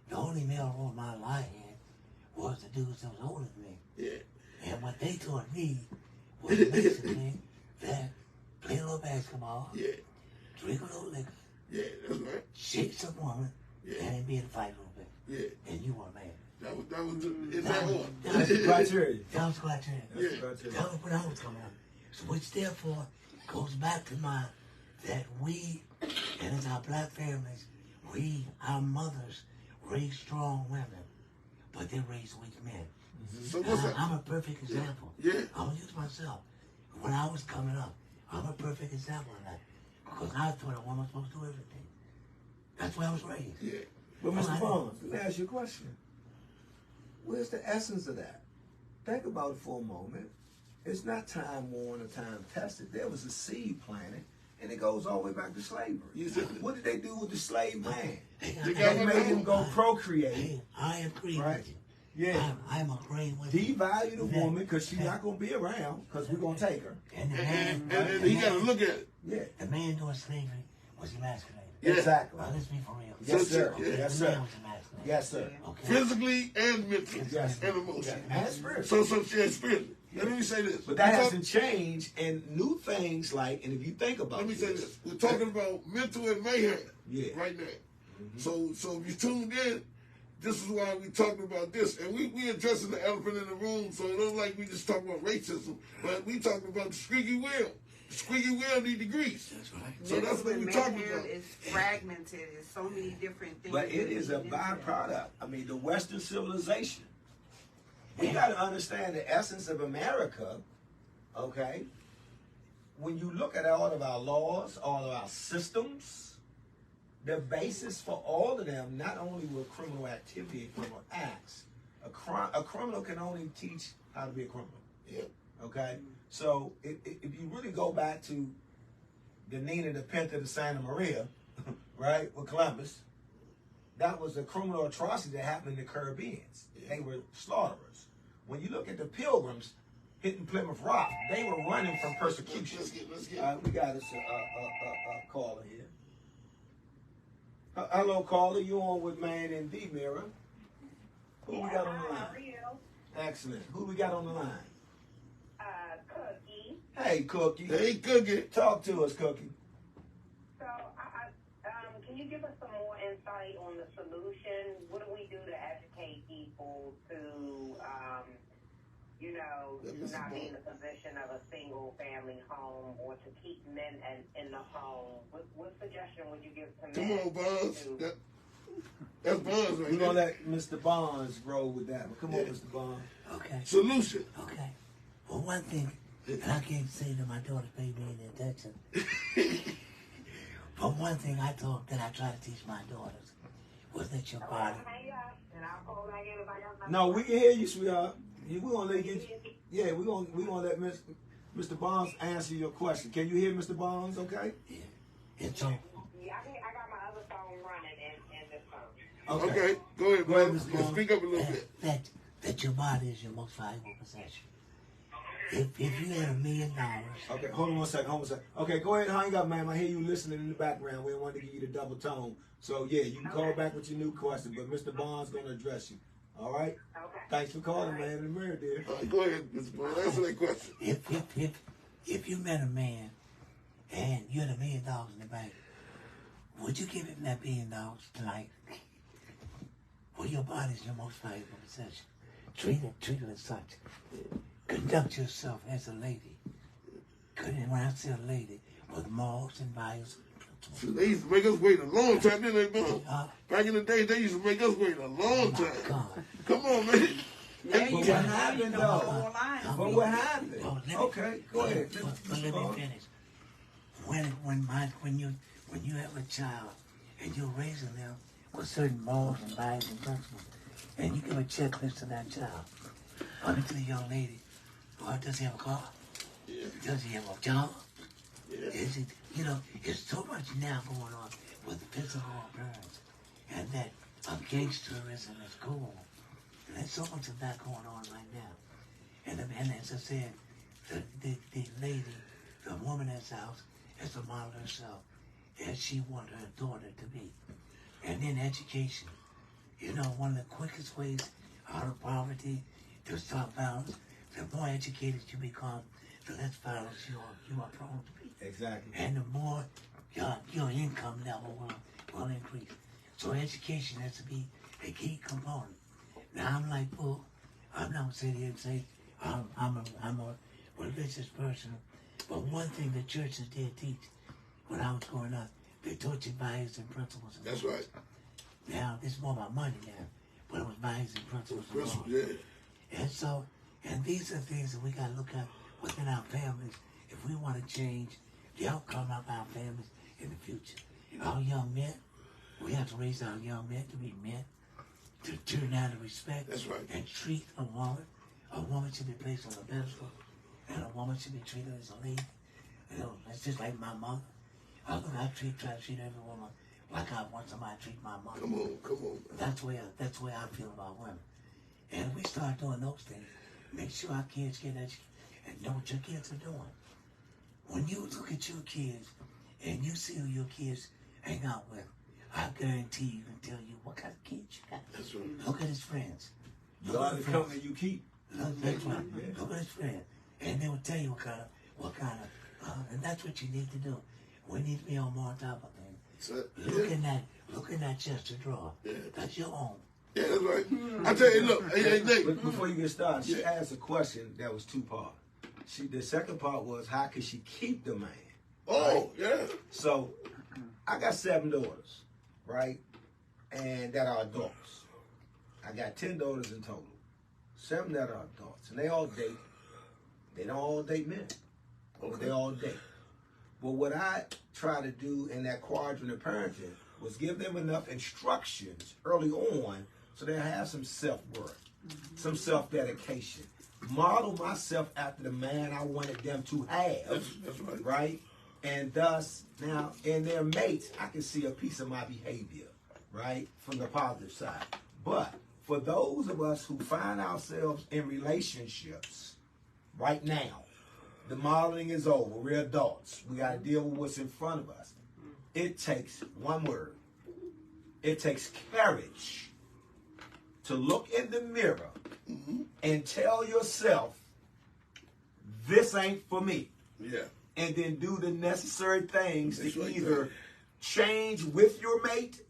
The only male role model I had was the dudes that was older than me. Yeah. And what they taught me was basically that play a little basketball, drink a little liquor, that's right. shake some woman, and be in a fight a little bit. Yeah. And you were a man. That's the criteria. That was the criteria. That was when I was coming up. So which therefore goes back to that we, and as our black families, our mothers, raise strong women, but they raise weak men. Mm-hmm. So I'm a perfect example. Yeah. I'm gonna use myself. When I was coming up, I'm a perfect example of that. Because I thought a woman was supposed to do everything. That's where I was raised. Yeah. But Mr. Barnes, let me ask you a question. Where's the essence of that? Think about it for a moment. It's not time worn or time tested. There was a seed planted, and it goes all the way back to slavery. What did they do with the slave man? They made him go procreate. I agree right? with you. Yeah. I'm agreeing with you. Devalue the woman because she's not going to be around because we're going to take her. And he got to look at it. Yeah. The man doing slavery was emasculated. Yeah. Exactly. Well, let's be for real. Yes, sir. Okay. Yes, sir. The man was emasculated. Yes, sir. Okay. Physically and mentally. Yes. And emotionally. And spiritually. So spiritually. Let me say this. But that hasn't changed, and new things like, and if you think about let me say this. We're talking about mental and mayhem right now. Mm-hmm. So if you tuned in, this is why we're talking about this. And we addressing the elephant in the room, so it don't like we just talking about racism, but we talking about the squeaky wheel. squeaky wheel need the grease. That's right. So that's what we're talking Mayhem about. is fragmented. It's so many different things. But it is a byproduct. I mean, the Western civilization. We got to understand the essence of America, okay? When you look at all of our laws, all of our systems, the basis for all of them, not only were criminal activity and criminal acts, a criminal can only teach how to be a criminal. Yeah. Okay? So if you really go back to the Nina, the Pinta, the Santa Maria, right, with Columbus, that was a criminal atrocity that happened in the Caribbeans. Yeah. They were slaughterers. When you look at the Pilgrims hitting Plymouth Rock, they were running from persecution. Let's get. We got us a caller here. Hello, caller. You on with Man and D Mirror? Who we got on the line? How are you? Excellent. Who we got on the line? Cookie. Hey, Cookie. Hey, Cookie. Talk to us, Cookie. So, can you give us some more insight on the solution? What do we do to educate people to, not be in the position of a single family home or to keep men in the home? What suggestion would you give to men? Come on, Bonds. That's Bonds right We're there. going to let Mr. Bonds roll with that one. Come on, Mr. Bonds. Okay. Solution. Okay. Well, one thing, and I can't say that my daughter paid me any attention, but one thing I try to teach my daughters was that your body. No, we can hear you, sweetheart. We're gonna let you. Yeah, we're gonna let Mr. Bonds answer your question. Can you hear Mr. Bonds? Okay. Yeah. It's all. Yeah, I got my other phone running in this phone. Okay. Go ahead, Go ahead, Bonds. Mr. Bonds. Speak up a little bit. That your body is your most valuable possession. If you had $1 million. Okay, hold on one second. Okay, go ahead, hang up, ma'am. I hear you listening in the background. We don't want to give you the double tone. So yeah, you can call back with your new question, but Mr. Bond's gonna address you. All right? Okay. Thanks for calling, man. In the mirror, dear. All right, go ahead, Mr. Bonds. Answer that question. If you met a man and you had $1 million in the bank, would you give him that $1 million tonight? Well, your body is your most valuable possession. Treat it as such. Conduct yourself as a lady. When I say a lady, with morals and values and principles. So they used to make us wait a long time, didn't they, Bonds? Back in the day, they used to make us wait a long time. God. Come on, man. Now But you what got happened, the though? whole line. But what happened? Well, Okay, go ahead. But let me finish. When you have a child and you're raising them with certain morals and values and principles, and you give a checklist to that child, or to the young lady, well, does he have a car? Yeah. Does he have a job? Yeah. Is it, it's so much now going on with physical appearance, and that gangsterism is cool. And there's so much of that going on right now. And as I said, the lady, the woman that's out, has to model herself as she wants her daughter to be. And then education. One of the quickest ways out of poverty to stop violence, the more educated you become, the less violence you are prone to be. Exactly. And the more your income level will increase. So education has to be a key component. Now I'm like, well, I'm not sitting here and say I'm a religious person, but one thing the churches did teach when I was growing up, they taught you values and principles. That's right. Now it's more about money now, but it was values and principles. Yeah. And these are things that we got to look at within our families if we want to change the outcome of our families in the future. Our young men, we have to raise our young men to be men, to turn out to respect. That's right. And treat a woman. A woman should be placed on a pedestal, and a woman should be treated as a lady. It's just like my mother. I try to treat every woman like I want somebody to treat my mother. Come on. That's the way I feel about women. And if we start doing those things, make sure our kids get educated and know what your kids are doing. When you look at your kids and you see who your kids hang out with, I guarantee you can tell you what kind of kids you got. That's right. Look at his friends. You are the company you keep. That's right. Look at his friends. And they will tell you what kind of, and that's what you need to do. We need to be on more top of things. Look in that chest of drawer. Yeah. That's your own. Yeah, that's right. I tell you, look, hey, Nate. Before you get started, she asked a question that was two-part. the second part was how could she keep the man? Oh, right? yeah. So I got 7 daughters, right? And that are adults. I got 10 daughters in total. 7 that are adults. And they all date. They don't all date men. But they all date. But what I try to do in that quadrant of parenting was give them enough instructions early on so they have some self-worth, some self-dedication. Model myself after the man I wanted them to have, That's right? And thus, now, in their mates, I can see a piece of my behavior, right, from the positive side. But for those of us who find ourselves in relationships right now, the modeling is over. We're adults. We got to deal with what's in front of us. It takes one word. It takes courage to look in the mirror and tell yourself, this ain't for me. Yeah. And then do the necessary things That's to right, either man. change with your mate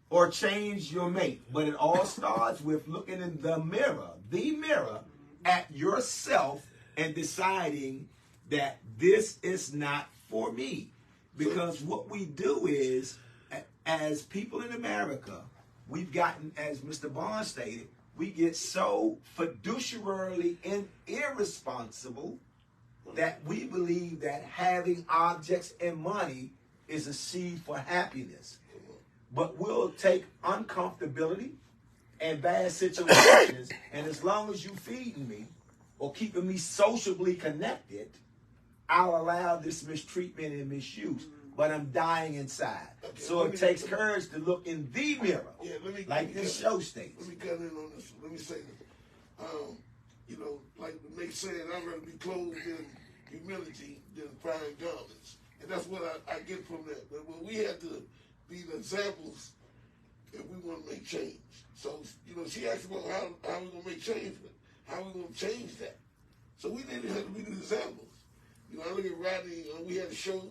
or change your mate. But it all starts with looking in the mirror at yourself and deciding that this is not for me. Because what we do is, as people in America, we've gotten, as Mr. Bond stated, we get so fiduciarily irresponsible that we believe that having objects and money is a seed for happiness. But we'll take uncomfortability and bad situations, and as long as you feeding me or keeping me socially connected, I'll allow this mistreatment and misuse. But I'm dying inside. Okay, So it takes courage to look in the mirror, like this show states. Let me cut in on this. Let me say this. You know, like the Nick said, I'd rather be clothed in humility than fine garments. And that's what I get from that. But when we have to be the examples if we want to make change. So, you know, she asked about how we going to make change, but how we going to change that. So we didn't have to be the examples. You know, I look at Rodney, we had a show.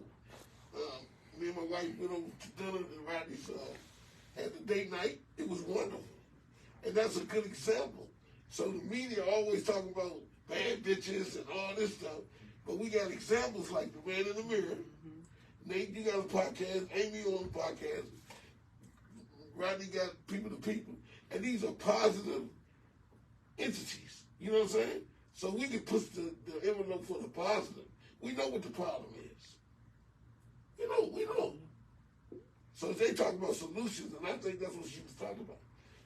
Me and my wife went over to dinner and Rodney's had the date night. It was wonderful. And that's a good example. So the media always talking about bad bitches and all this stuff. But we got examples like the man in the mirror. Nate, you got a podcast. Amy on the podcast. Rodney got people to people. And these are positive entities. You know what I'm saying? So we can push the envelope for the positive. We know what the problem is. We know. So they talk about solutions, and I think that's what she was talking about.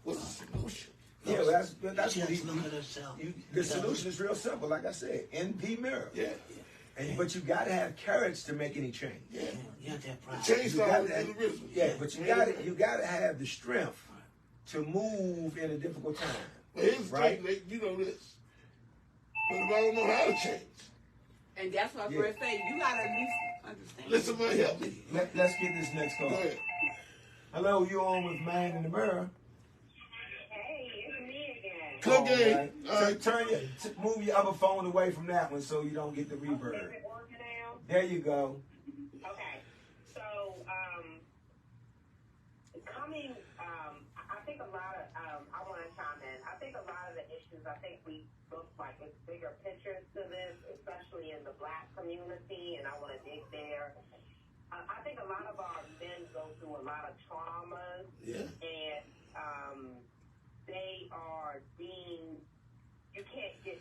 What's the solution? Yeah, that's what Just look at herself. the solution is real simple, like I said, in the mirror. Yeah. But you got to have courage to make any change. Yeah. You have that pride. Change You got starts to- in the rhythm. Yeah, but you got to have the strength to move in a difficult time. But here's the Right. thing, Nate, you know this. But if I don't know how to change, And that's what I first say. You gotta at least understand. listen, man, help me. Let's get this next call. Go ahead. Hello, you on with Man in the Mirror? Hey, it's me again. Club Oh, game. man. All right. Move your other phone away from that one so you don't get the Is reverb. it working now? There you go. Okay. So, I think a lot of, I want to chime in. I think a lot of the issues, we look like it's bigger pictures to this, especially in the Black community, and I want to dig there. I think a lot of our men go through a lot of traumas, Yeah. and they are being, you can't get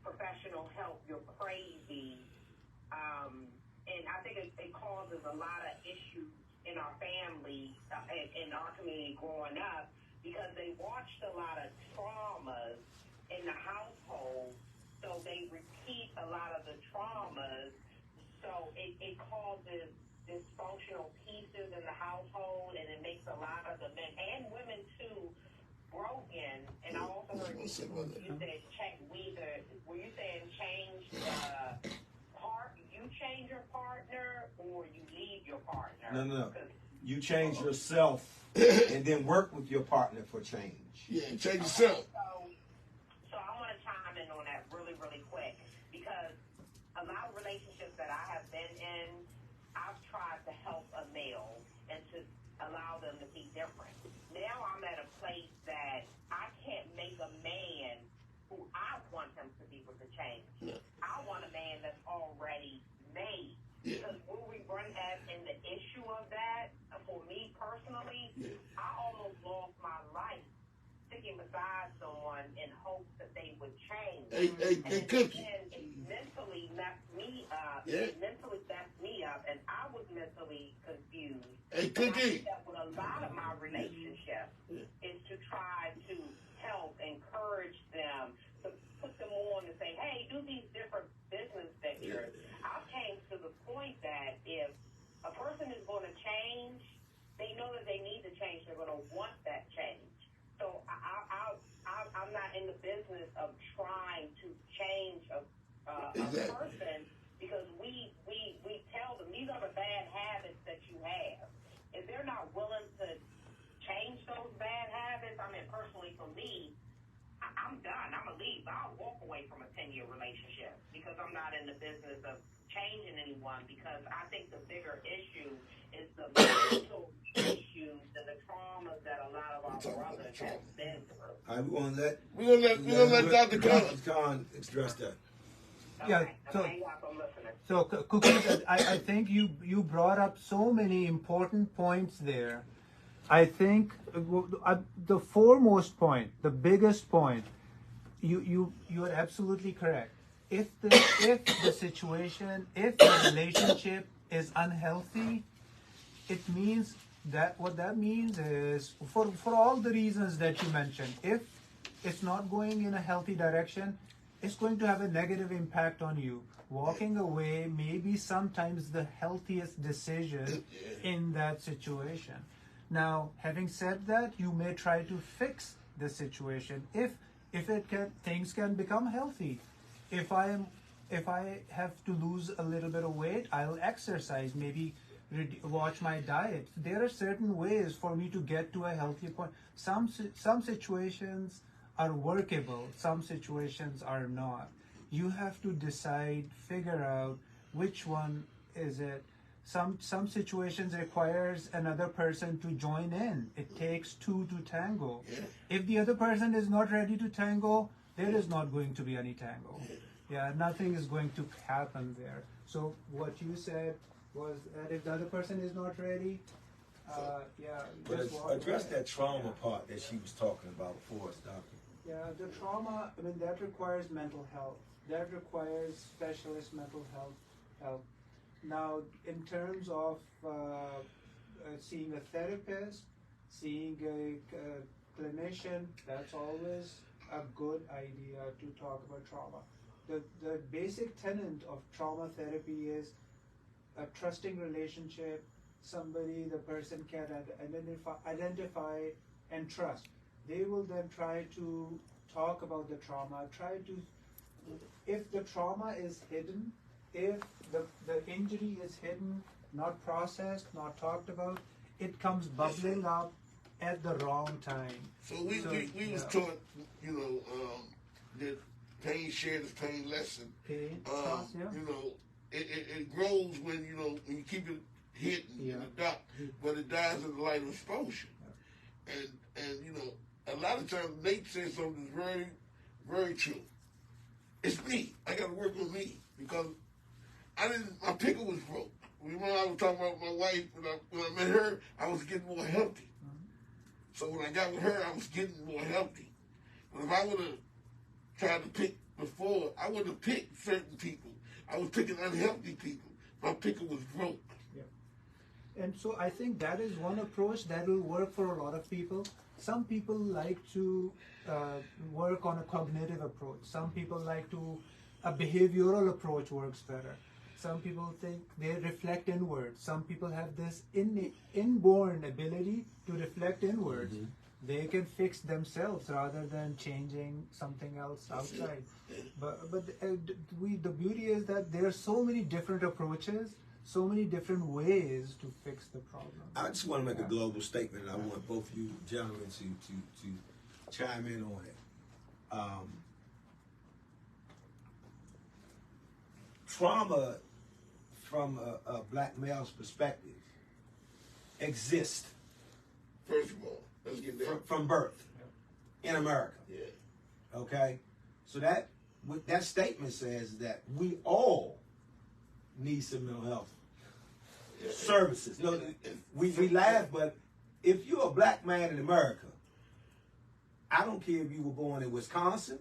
professional help, you're crazy. And I think it causes a lot of issues in our family, in our community growing up, because they watched a lot of traumas in the household, so they repeat a lot of the traumas, so it causes dysfunctional pieces in the household, and it makes a lot of the men and women too broken. And I also heard you said were you saying change you change your partner or you leave your partner? No. You change yourself and then work with your partner for change. Yeah, change yourself. So I want to chime in on that really, really quick, because a lot of relationships that I have been in, I've tried to help a male and to allow them to be different. Now I'm at a place that I can't make a man who I want him to be with the change. change. Hey, Cookie. And it mentally messed me up. Yeah. It mentally messed me up, and I was mentally confused. Hey, And I Cookie. think that with a lot of my relationships is to try to help, encourage them, to put them on and say, hey, do these different business ventures. I came to the point that if a person is going to change, they know that they need to change. They're going to want that change. So I'm not in the business of trying to change a person, because we tell them these are the bad habits that you have. If they're not willing to change those bad habits, I mean, personally for me, I'm done. I'm going to leave. I'll walk away from a 10-year relationship because I'm not in the business of changing anyone, because I think the bigger issue is the mental issues and the traumas that a lot of our brothers have been through. All right, we're We're gonna let Dr. Khan address that. Yeah, so Cookies, I think you brought up so many important points there. I think the foremost point, the biggest point, you are absolutely correct. If the situation, if the relationship is unhealthy, it means that what that means is for all the reasons that you mentioned, if it's not going in a healthy direction, it's going to have a negative impact on you. Walking away may be sometimes the healthiest decision in that situation. Now, having said that, you may try to fix the situation if things can become healthy. If I have to lose a little bit of weight, I'll exercise, maybe watch my diet. There are certain ways for me to get to a healthy point. Some situations are workable, some situations are not. You have to decide, figure out which one is it. Some situations requires another person to join in. It takes two to tango. If the other person is not ready to tango, there is not going to be any tango. Nothing is going to happen there. So what you said was that if the other person is not ready, but address that trauma part that she was talking about for us, Doctor. Yeah, the trauma, I mean, that requires mental health. That requires specialist mental help. Now, in terms of seeing a therapist, seeing a clinician, that's always a good idea to talk about trauma. The basic tenet of trauma therapy is a trusting relationship, somebody the person can identify and trust. They will then try to talk about the trauma, if the trauma is hidden, if the injury is hidden, not processed, not talked about, it comes bubbling up at the wrong time. So we was taught, that pain shared is pain lessened. Pain, it grows when when you keep it hidden in the dark, but it dies in the light of exposure. And a lot of times Nate says something that's very, very true. It's me. I got to work on me because my pickle was broke. Remember I was talking about my wife when I met her, I was getting more healthy. So when I got with her, I was getting more healthy. But if I would have tried to pick before, I would have picked certain people. I was picking unhealthy people. My pickle was broke. Yeah. And so I think that is one approach that will work for a lot of people. Some people like to work on a cognitive approach. Some people like a behavioral approach works better. Some people think they reflect inward. Some people have this inborn ability to reflect inwards. Mm-hmm. They can fix themselves rather than changing something else outside. But the beauty is that there are so many different approaches, so many different ways to fix the problem. I just want to make a global statement, and I want both you gentlemen to chime in on it. Trauma, from a black male's perspective, exists. First of all, let's get that. From birth in America. Yeah. Okay? So that statement says that we all need some mental health services. No, we laugh, but if you're a black man in America, I don't care if you were born in Wisconsin,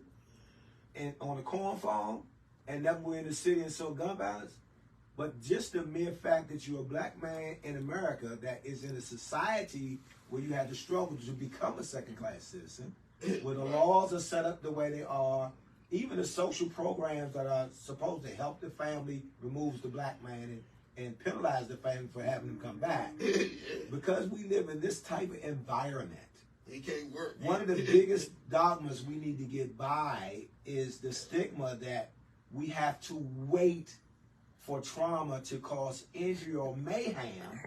on a corn farm and never were in the city and saw gun violence. But just the mere fact that you're a black man in America that is in a society where you had to struggle to become a second-class citizen, where the laws are set up the way they are, even the social programs that are supposed to help the family removes the black man and penalize the family for having him come back. Because we live in this type of environment, he can't work. One of the biggest dogmas we need to get by is the stigma that we have to wait for trauma to cause injury or mayhem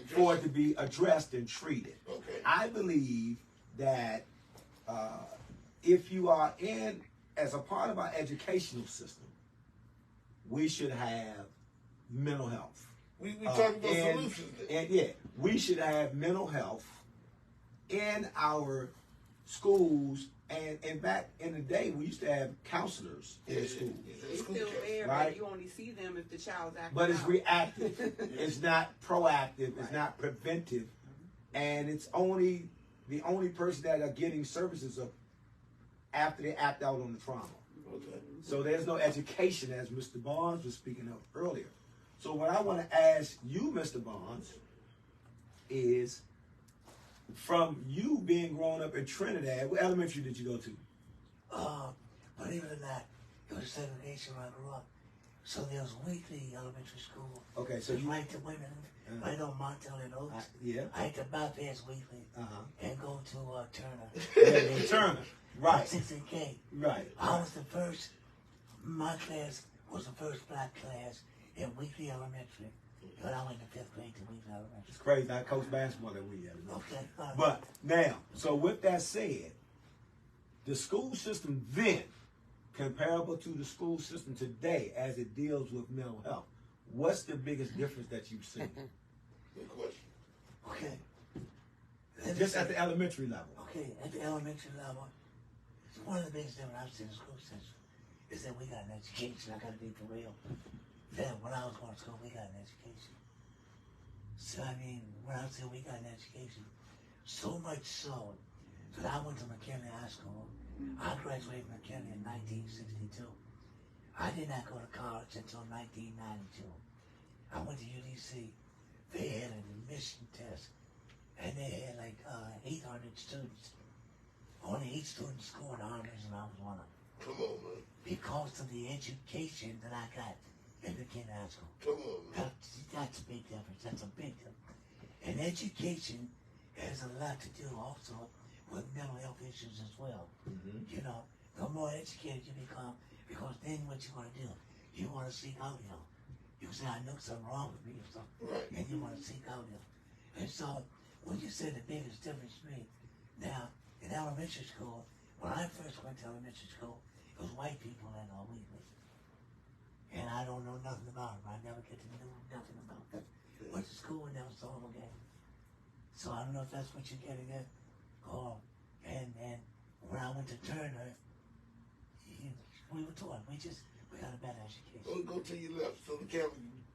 for it to be addressed and treated. Okay. I believe that if you are in, as a part of our educational system, we should have mental health. We talking about solutions. And yeah, we should have mental health in our schools. And back in the day, we used to have counselors in the schools. It's still there, right? but you only see them if the child's acting But it's out. reactive. It's not proactive. It's not preventive. And it's only the only person that are getting services of after they act out on the trauma. Okay. So there's no education, as Mr. Barnes was speaking of earlier. So what I want to ask you, Mr. Barnes, is from you being grown up in Trinidad, what elementary did you go to? Believe it or not, it was segregation where I grew up. So there was weekly elementary school. Okay, so It was you right to women, right on Montel and Oaks. yeah. I had to bypass weekly and go to Turner. Turner, right, 16K. right. I was the first, my class was the first black class in weekly elementary. But I went to 5th grade to weekly elementary. It's crazy. I coached basketball that we had. Okay. But now, so with that said, the school system then, comparable to the school system today as it deals with mental health, what's the biggest difference that you've seen? Good question. Okay. Just at the elementary level. Okay, at the elementary level, one of the biggest differences I've seen in the school system is that we got an education. I gotta be for real. Then when I was going to school, we got an education. So I mean, when I say we got an education, so much so that I went to McKinley High School. I graduated from McKinley in 1962. I did not go to college until 1992. I went to UDC. They had an admission test, and they had like 800 students. Only 8 students scored honors, and I was one of them. Come on, man. Because of the education that I got in McKinley High School. Come on, man. That's a big difference. That's a big difference. And education has a lot to do also with mental health issues as well. Mm-hmm. You know, the more educated you become, because then what you want to do, you want to seek out help. You say, I know something wrong with me or something, Right. and you want to seek out help. And so, when you say the biggest difference to me, now, in elementary school, when I first went to elementary school, it was white people in our weekly. And I don't know nothing about them. I never get to know nothing about them. Went to school and never saw them again. So I don't know if that's what you're getting at. And when I went to Turner, we were taught. We got a better education. Go to your left so the camera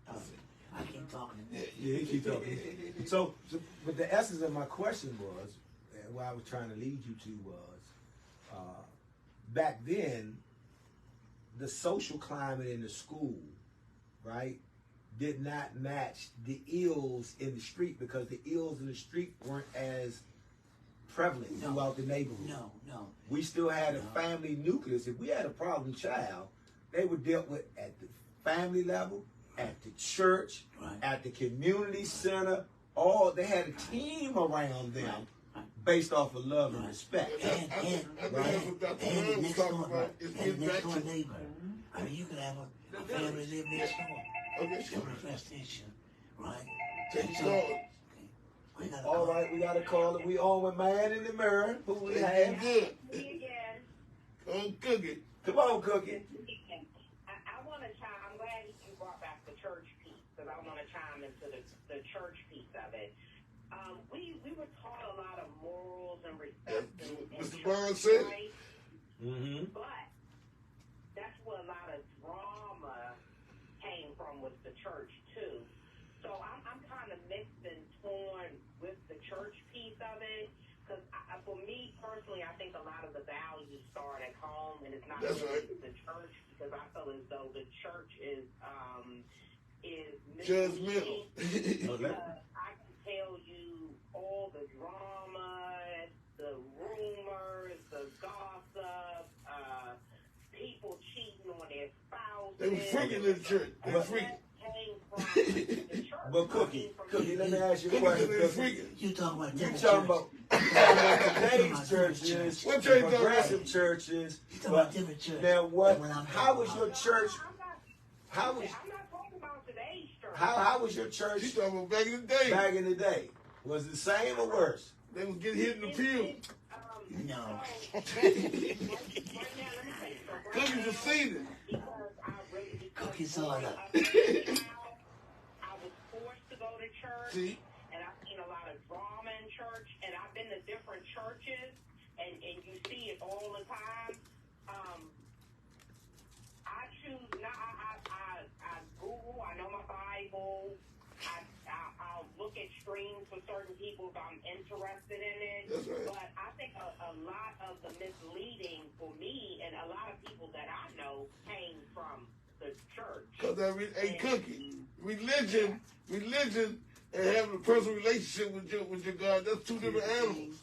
can see. I keep talking to you. Yeah, you keep talking. So, but the essence of my question was, and what I was trying to lead you to was, back then, the social climate in the school, right, did not match the ills in the street because the ills in the street weren't as prevalent throughout the neighborhood. No. We still had a family nucleus. If we had a problem child, they were dealt with at the family level, at the church, at the community center. They had a team around them based off of love and respect. And the next door neighbor. I mean, you could have a family live next door. Okay, It was just the issue, right? take And it so, forward. we got All right, we got to call it. We on with Man in the Mirror. Who we have? Good. Me again. Come cook it. Come on, Cookie. I want to chime. I'm glad you brought back the church piece because I want to chime into the church piece of it. We were taught a lot of morals and respect. Mr. Barnes said. Right? Mm-hmm. But that's where a lot of drama came from with the church too. So I'm kind of mixed and torn with the church piece of it because for me personally, I think a lot of the values start at home, and it's not That's really right. the church, because I feel as though the church is Judgmental. because I can tell you all the drama, the rumors, the gossip, people cheating on their spouses. They were freaking in the church. They were freaking. Came from the church. But Cookie, let me ask you a They question. were Cookie. freaking. You talking about You different talking churches. about today's churches, What church talking progressive about? churches. You talking about different churches. Now what? than I'm How talking was your about. church? How was I'm not talking about today's church. how was your church She's talking about back in the day. back in the day? Was it the same or worse? They was getting hit in the pew. No. Cookies have seen it. Cookie saw it up. I was forced to go to church, See? and I've seen a lot of drama in church, and I've been to different churches, and you see it all the time. I choose not. I Google. I know my Bible. I'll look at streams for certain people if I'm interested in it. That's right. But I think a lot of the misleading for me and a lot of people that I know came from the church. Because hey, Cookie, religion, and having a personal relationship with your God, that's two different animals.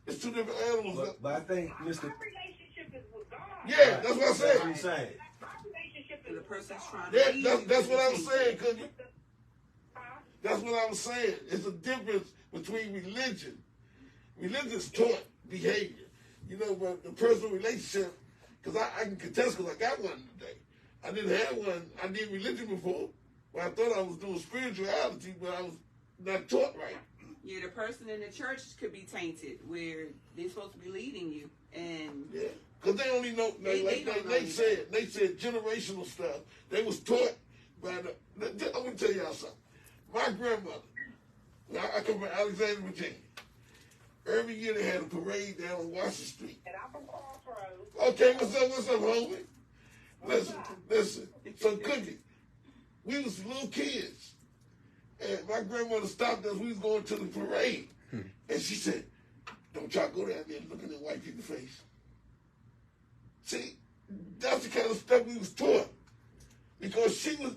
It's two different animals. But I think, My Mr. relationship is with God. Yeah, that's what I That's what I'm said. saying. My relationship is The with person's God. trying to lead you That's to what the I'm kingdom. saying, Cookie. Huh? That's what I was saying. It's a difference between religion. Religion is taught behavior. You know, but the personal relationship, because I can contest because I got one today. I didn't have one. I did religion before. Well, I thought I was doing spirituality, but I was not taught right. Yeah, the person in the church could be tainted where they're supposed to be leading you. And Yeah. Because they only know, They like don't know they any said generational stuff. They was taught by the, I'm going to tell y'all something. My grandmother, I come from Alexandria, Virginia. Every year they had a parade down on Washington Street. And I'm from Crossroads. Okay, what's up, homie? Listen. So, Cookie, we was little kids. And my grandmother stopped us. We was going to the parade. And she said, don't y'all go down there looking at white people's face. See, that's the kind of stuff we was taught. Because she was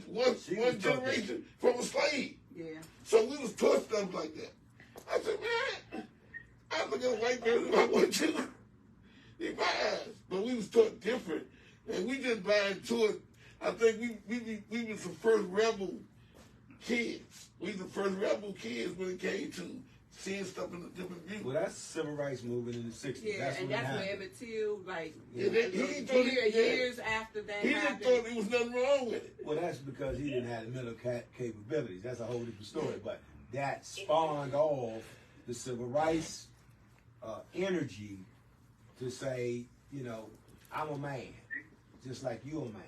one generation from a slave. yeah, So we was taught stuff like that. I said, man, I look at a white man if I want to. In my eyes. But we was taught different. And we just buy into it. I think we was the first rebel kids. We the first rebel kids when it came to seeing stuff in a different view. Well, that's the civil rights movement in the 60s. yeah, That's and when it that's where happened. Emmett Till, like, Yeah, years after that He just happened. thought there was nothing wrong with it. Well, that's because he didn't have the mental capabilities. That's a whole different story. But that spawned off the civil rights energy to say, you know, I'm a man, just like you're a man.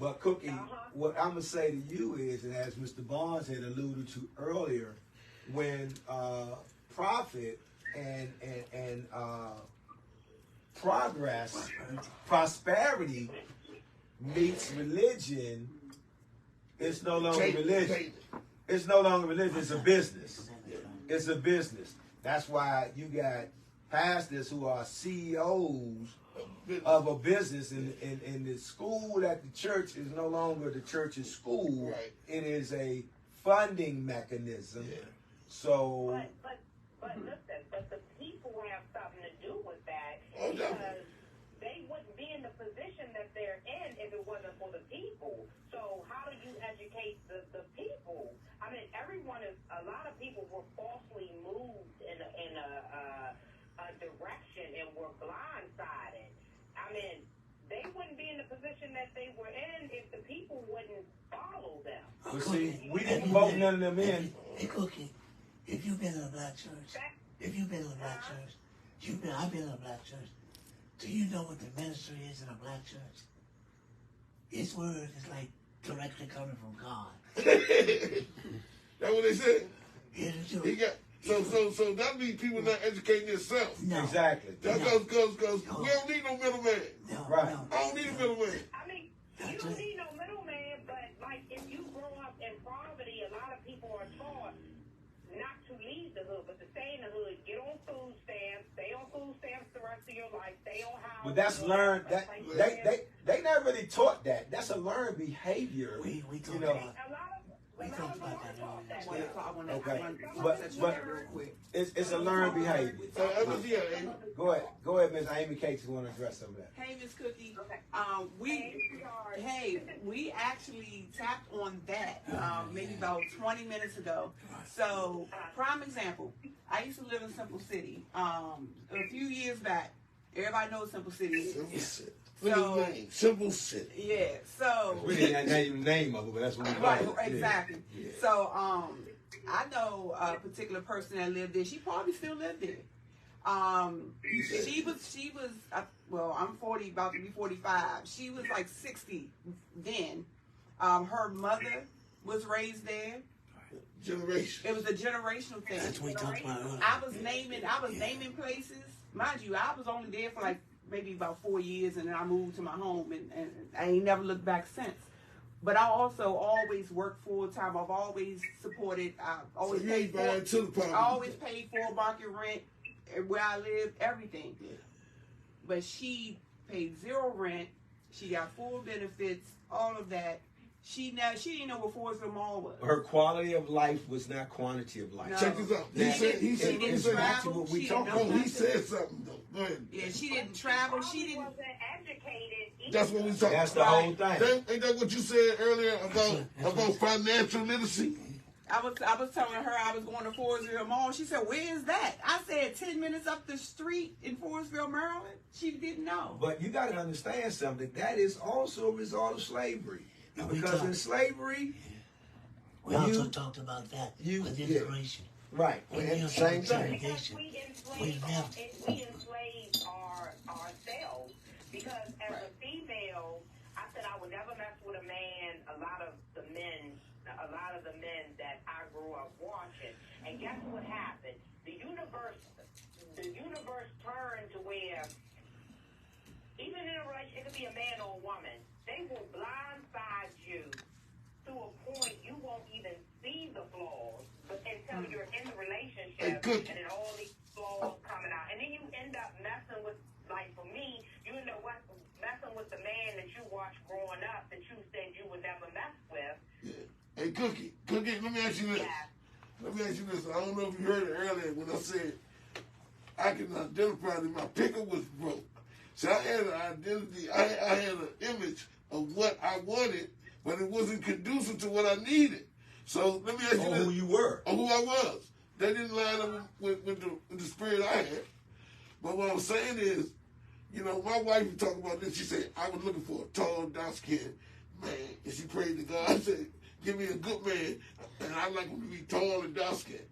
But Cookie, what I'm gonna say to you is, and as Mr. Barnes had alluded to earlier, when profit and progress, prosperity meets religion, it's no longer religion. It's no longer religion. It's a business. It's a business. That's why you got pastors who are CEOs of a business, and the school at the church is no longer the church's school. Right. It is a funding mechanism. Yeah. So But listen, but the people have something to do with that Oh, because definitely. they wouldn't be in the position that they're in if it wasn't for the people. So how do you educate the people? I mean, a lot of people were falsely moved in a direction and were blindsided. I mean, they wouldn't be in the position that they were in if the people wouldn't follow them. but see, we didn't vote none of them in. Hey, Cookie, if you've been in a black church, I've been in a black church. Do you know what the ministry is in a black church? His word is like directly coming from God. That's what they said. Yeah, the He truth. got so that means people not educating themselves. No. Exactly. That's because we don't need no middleman. No, Right. no. I don't need a middleman. I mean, you That's don't it. need no middleman, but like if you grow up in poverty, a lot of people are taught not to leave the hood, but to stay in the hood, get on food stamps, stay on food stamps the rest of your life. But that's learned. That they never really taught that. That's a learned behavior. We talked know. about we talked about that earlier. Okay, but it's a learned behavior. Go ahead, Miss Amycakes. Want to address some of that? Hey, Miss Cookie. We actually tapped on that maybe about 20 minutes ago. So, prime example. I used to live in Simple City. A few years back, everybody knows Simple City. So, Simple City. Yeah. So we didn't name the name of it, but that's what we call it. Right. Exactly. Yeah. So I know a particular person that lived there. She probably still lived there. She was. Well, I'm 40, about to be 45. She was like 60 then. Her mother was raised there. Generation. It was a generational thing. That's what we talked about earlier. I was naming places. Mind you, I was only there for like maybe about 4 years, and then I moved to my home, and I ain't never looked back since. But I also always worked full time. I've always supported. I always paid for market rent where I lived, everything. Yeah. But she paid zero rent. She got full benefits, all of that. She didn't know what Forestville Mall was. Her quality of life was not quantity of life. No. Check this out. He said something though. Go ahead. Yeah, she didn't travel. She didn't. That's what we talking. That's the whole thing. Ain't that what you said earlier about financial literacy? I was telling her I was going to Forestville Mall. She said, "Where is that?" I said, 10 minutes up the street in Forestville, Maryland. She didn't know. But you got to understand something. That is also a result of slavery. Because in slavery, we also talked about that with integration. Right. Same thing. We enslaved ourselves because as a female, I said I would never mess with a man. A lot of the men that I grew up watching, and guess what happened? The universe turned to where even in a relationship, it could be a man or a woman. They will blindside you to a point you won't even see the flaws until you're in the relationship, and then all these flaws coming out. And then you end up messing with, like for me, you end up messing with the man that you watched growing up that you said you would never mess with. Yeah. Hey, Cookie, let me ask you this. Yeah. Let me ask you this. I don't know if you heard it earlier when I said I can identify that my picker was broke. So I had an identity, I had an image of what I wanted, but it wasn't conducive to what I needed. So let me ask you this. Who you were. Or who I was. That didn't line up with the spirit I had. But what I'm saying is, my wife was talking about this. She said, I was looking for a tall, dark-skinned man. And she prayed to God. I said, give me a good man, and I'd like him to be tall and dark-skinned.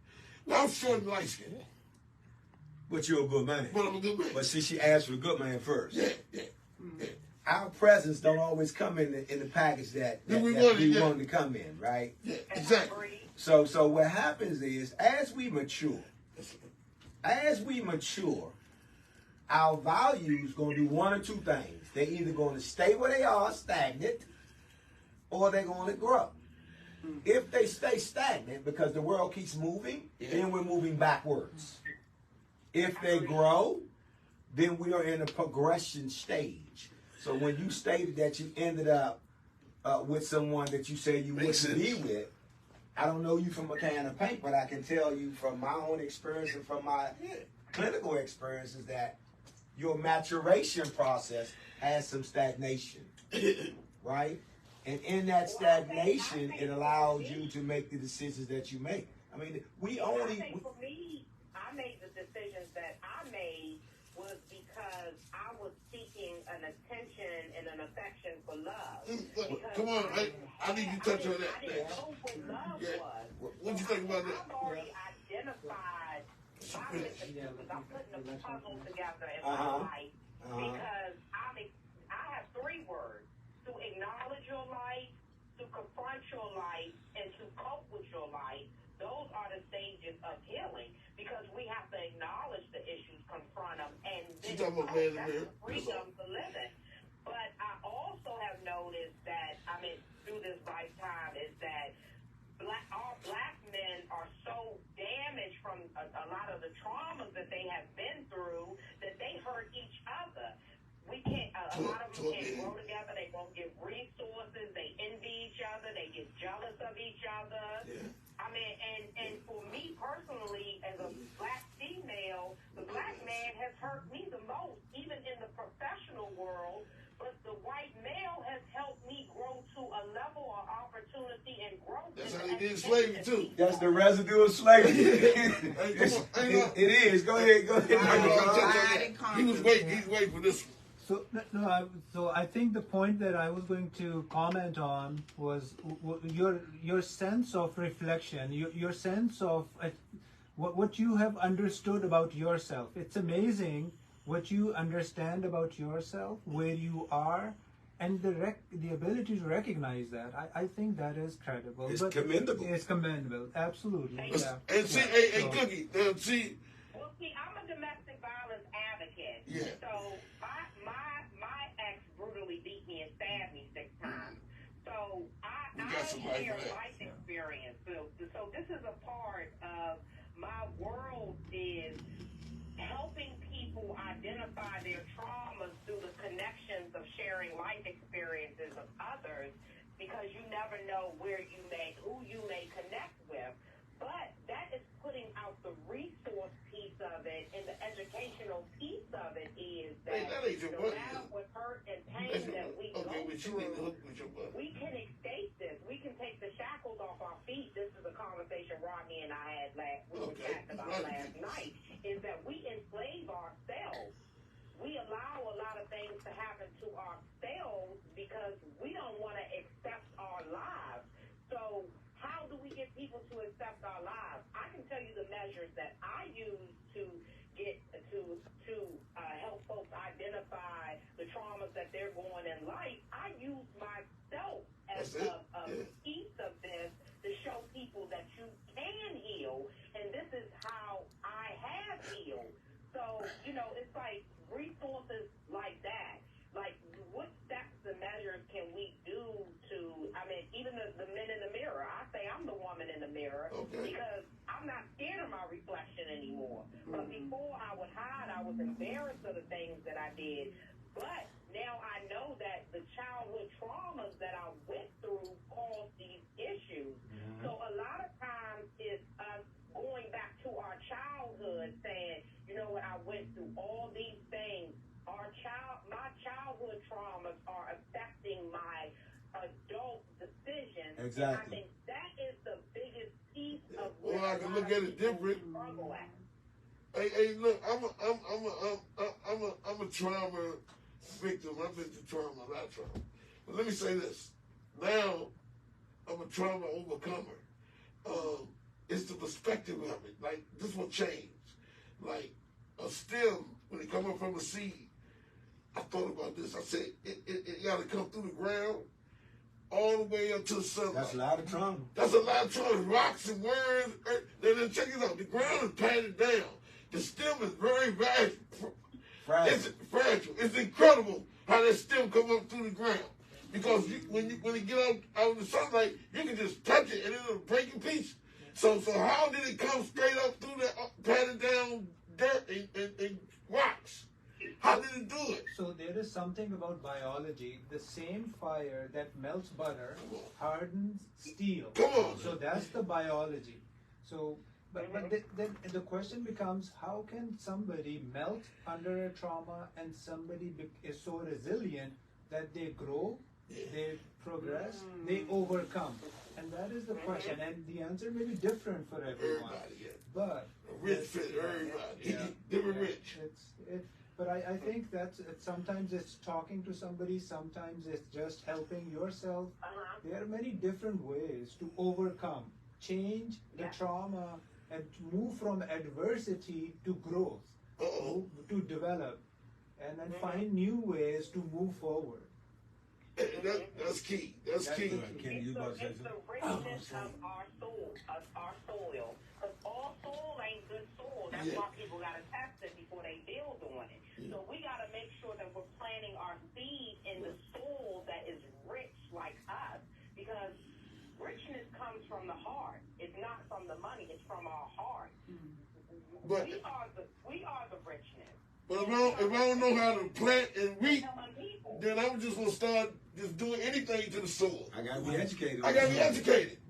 Well, I'm short and light-skinned. But you're a good man. But I'm a good man. But see, she asked for a good man first. Yeah. Our presents don't always come in the package that we wanted to come in, right? Yeah, exactly. So what happens is, as we mature, our values going to do one or two things. They're either going to stay where they are, stagnant, or they're going to grow. If they stay stagnant because the world keeps moving, then we're moving backwards. If they grow, then we are in a progression stage. So when you stated that you ended up with someone that you said you wouldn't be with, I don't know you from a can of paint, but I can tell you from my own experience and from my clinical experiences that your maturation process has some stagnation, right? And in that stagnation, it allows you to make the decisions that you make. I mean, For me, I made the decisions that I made was because I was seeking an attention and an affection for love. Come on, I need you to touch on that. I didn't know what love was. What you think about that? I've already identified my mission because I'm putting a puzzle together in my life because I have 3 words: to acknowledge your life, to confront your life, and to cope with your life. Those are the stages of healing because we have to acknowledge the issues, confront them, and then that's the freedom to live it. But I also have noticed that, through this lifetime, is that our black men are so damaged from a lot of the traumas that they have been through that they hurt each other. did slavery too. That's the residue of slavery. Hey, it is. Go ahead. He was waiting. He's waiting for this one. So I think the point that I was going to comment on was your sense of reflection, your sense of what you have understood about yourself. It's amazing what you understand about yourself, where you are, and the ability to recognize that. I think that is credible. It's commendable. It's commendable, absolutely. Yeah. And see, hey, Cookie, see. Well, see, I'm a domestic violence advocate. Yeah. So my ex brutally beat me and stabbed me 6 times. So I share life experience. So this is a part of my world is helping people identify their traumas through the connections of sharing life experiences of others, because you never know who you may connect with. But that is putting out the resource piece of it, and the educational piece of it is that no matter what hurt and pain that we go through, we can escape this. We can take the shackles off our feet. This is a conversation Rodney and I had were chatting about last night, is that we enslave ourselves. We allow a lot of things to happen to ourselves because we don't want to accept our lives. So how do we get people to accept our lives? I can tell you the measures that I use to get to help folks identify the traumas that they're going in life. I use myself as a piece of this to show people that you can heal, and this is how I have healed. So, it's like resources like that. Like, what steps and measures can we do to, even the men in the mirror. I say I'm the woman in the mirror because I'm not scared of my reflection anymore. But before I would hide, I was embarrassed of the things that I did. But now I know that the childhood traumas that I went through caused these issues. So a lot of times it's us going back to our childhood saying, you know what, I went through all these things. My childhood traumas are affecting my adult decisions. Exactly. And I think that is the biggest piece of where I can look at it different. Struggle at. Hey, look, I'm a trauma victim. I've been through trauma, a lot of trauma. But let me say this. Now, I'm a trauma overcomer. It's the perspective of it. Like, this will change. Like, a stem, when it come up from a seed, I thought about this. I said, it got to come through the ground all the way up to the sunlight. That's a lot of trauma. That's a lot of trauma. Rocks and worms. Then check it out. The ground is patted down. The stem is very fragile. It's fragile. It's incredible how that stem come up through the ground. Because when it get out in the sunlight, you can just touch it and it'll break in pieces. So how did it come straight up through that patted down dirt and rocks? How did it do it? So there is something about biology. The same fire that melts butter hardens steel. Come on. So that's the biology. So, but then the question becomes, how can somebody melt under a trauma and somebody is so resilient that they grow, they progress, they overcome? And that is the question. And the answer may be different for everyone. But rich fit everybody. They were rich. But I think that sometimes it's talking to somebody, sometimes it's just helping yourself. There are many different ways to overcome, change the trauma, and to move from adversity to growth, to develop, and then find new ways to move forward. That's key. That's key. It's the richness of our soil. Because all soil ain't good soil. That's why people got to test it before they build on it. So we got to make sure that we're planting our seed in the soil that is rich like us. Because richness comes from the heart. It's not from the money. It's from our heart. But we are the richness. But if I don't know how to plant and reap, then I'm just going to start just doing anything to the soil. I got to be educated.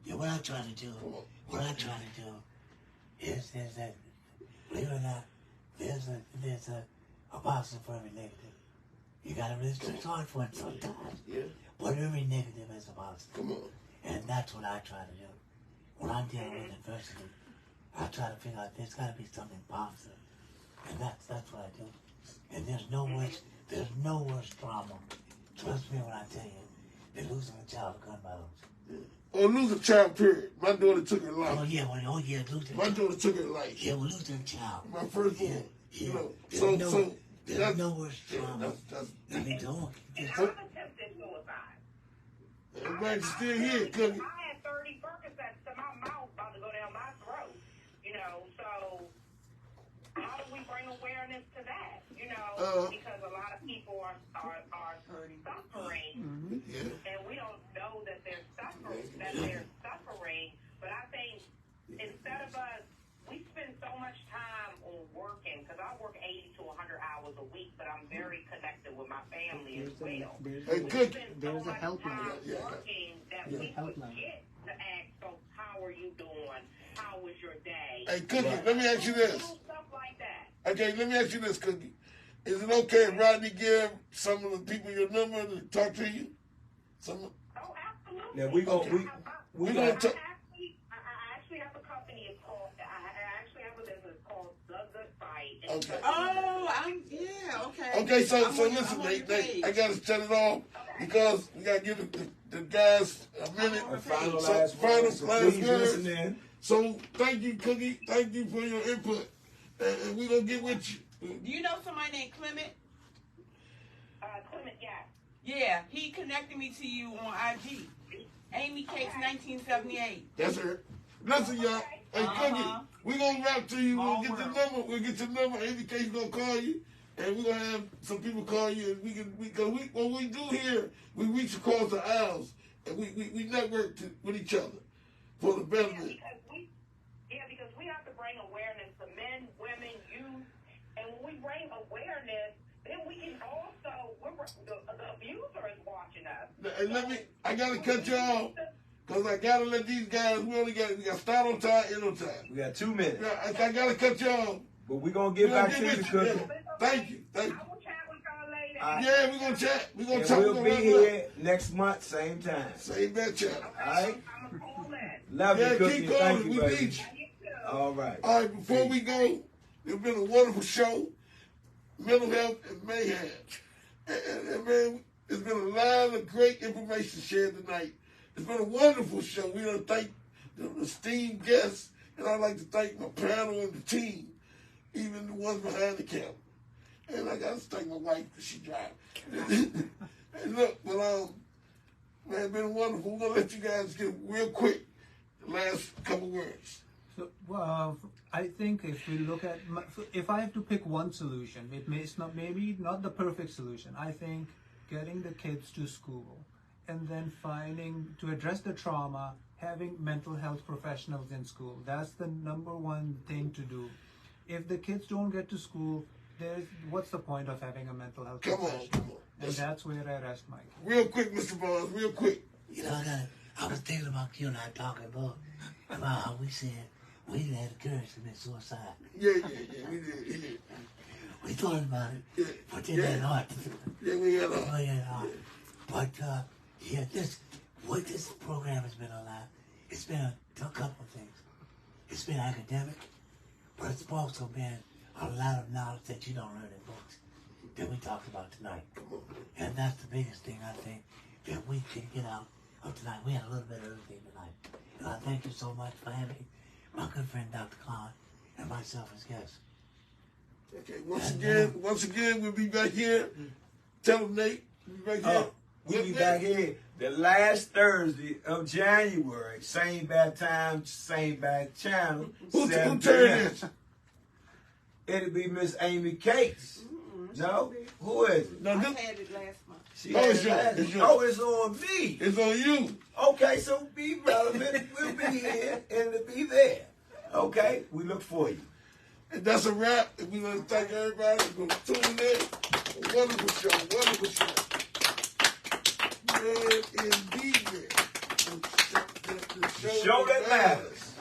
Yeah, what I'm trying to do is that, believe it or not, there's a positive for every negative. You got to really start for it sometimes. Yeah. But every negative is a positive. Come on. And that's what I try to do. when I'm dealing with adversity, I try to figure out there's got to be something positive, and that's what I do. And there's no worse trauma. Trust me when I tell you, than losing a child to gun violence. Or lose a child, period. My daughter took her life. Oh yeah, losing. My daughter took her life. Yeah, well, losing a child. My first one. Yeah. You know, there's no worse trauma. I mean, don't. And I've attempted suicide. Everybody's still here, Cookie. I had 30 Percocets to my mouth about to go down my throat. You know, so how do we bring awareness to that? You know, because a lot of people are suffering, and we don't know that they're suffering. But I think instead of us, we spend so much time on working, because I work 80 to 100 hours a week, but I'm very connected with my family as well. We spend so much time working that we forget to ask folks, how are you doing? How was your day? Hey, Cookie, let me ask you this. Stuff like that. Okay, let me ask you this, Cookie. Is it okay if Rodney give some of the people your number to talk to you? Oh, absolutely. Now we gonna talk. I actually have a company. It's called. I actually have a business called The Good Fight. Okay. Oh, okay. Okay, so listen, Nate, I gotta shut it off because we gotta give the guys a minute. Final last listen words. in. So thank you, Cookie. Thank you for your input, and we gonna get with you. Do you know somebody named Clement? Clement, yeah. Yeah, he connected me to you on IG. Amycakes 1978. That's her. Listen, y'all. Hey, Cookie, we gonna rap to you. We'll get the number. We'll get your number. Amycakes gonna call you, and we're gonna have some people call you. And what we do here, we reach across the aisles, and we network with each other for the betterment. Because we have to bring awareness to men, women, youth, and when we bring awareness, then we can also, the abuser is watching us. And I gotta cut you off, because I gotta let these guys, we got start on time, end on time. We got 2 minutes. I gotta cut you off. But we're gonna get back to you, Cookie. Thank you. I will chat with y'all later. Yeah, we're gonna chat. We're gonna And talk. we'll be here next month, same time. Same bad channel. All right? I'm going to call in. Love you, Cookie. Keep Thank calling. you, We baby. need you. All right. All right, before we go, it's been a wonderful show. Mental health and mayhem. And man, it's been a lot of great information shared tonight. It's been a wonderful show. We want to thank the esteemed guests, and I'd like to thank my panel and the team, even the ones behind the camera. And I got to thank my wife because she drives. And look, but man, it's been wonderful. We're going to let you guys get real quick the last couple words. So, I think if we look at, if I have to pick one solution, it's not maybe not the perfect solution. I think getting the kids to school and then finding, to address the trauma, having mental health professionals in school. That's the number one thing to do. If the kids don't get to school, what's the point of having a mental health professional? Come on. And that's where I rest my case. Real quick, Mr. Barnes, real quick. You know, I was thinking about you and I talking about how we said we didn't have the courage to commit suicide. Yeah, we did. We thought about it, but then that hard to do. Yeah, we had a... But what this program has been allowed, it's been a couple of things. It's been academic, but it's also been a lot of knowledge that you don't learn in books that we talked about tonight. And that's the biggest thing I think that we can get out of tonight. We had a little bit of everything tonight. And I thank you so much for having my good friend Dr. Khan and myself as guests. Okay, once again, we'll be back here. Tell them, Nate, we'll be back here. We'll be back here the last Thursday of January. Same bad time, same bad channel. Who 7 turn this? It'll be Miss Amycakes. No? Who is it? No, I had it last month. She Oh, had it's it last- yours. Oh, it's on me. It's on you. Okay, so be relevant. We'll be here and it'll be there. Okay? We look for you. And that's a wrap. And we want to thank everybody for tuning in. A wonderful show. Man, indeed, man. The show Show that matters.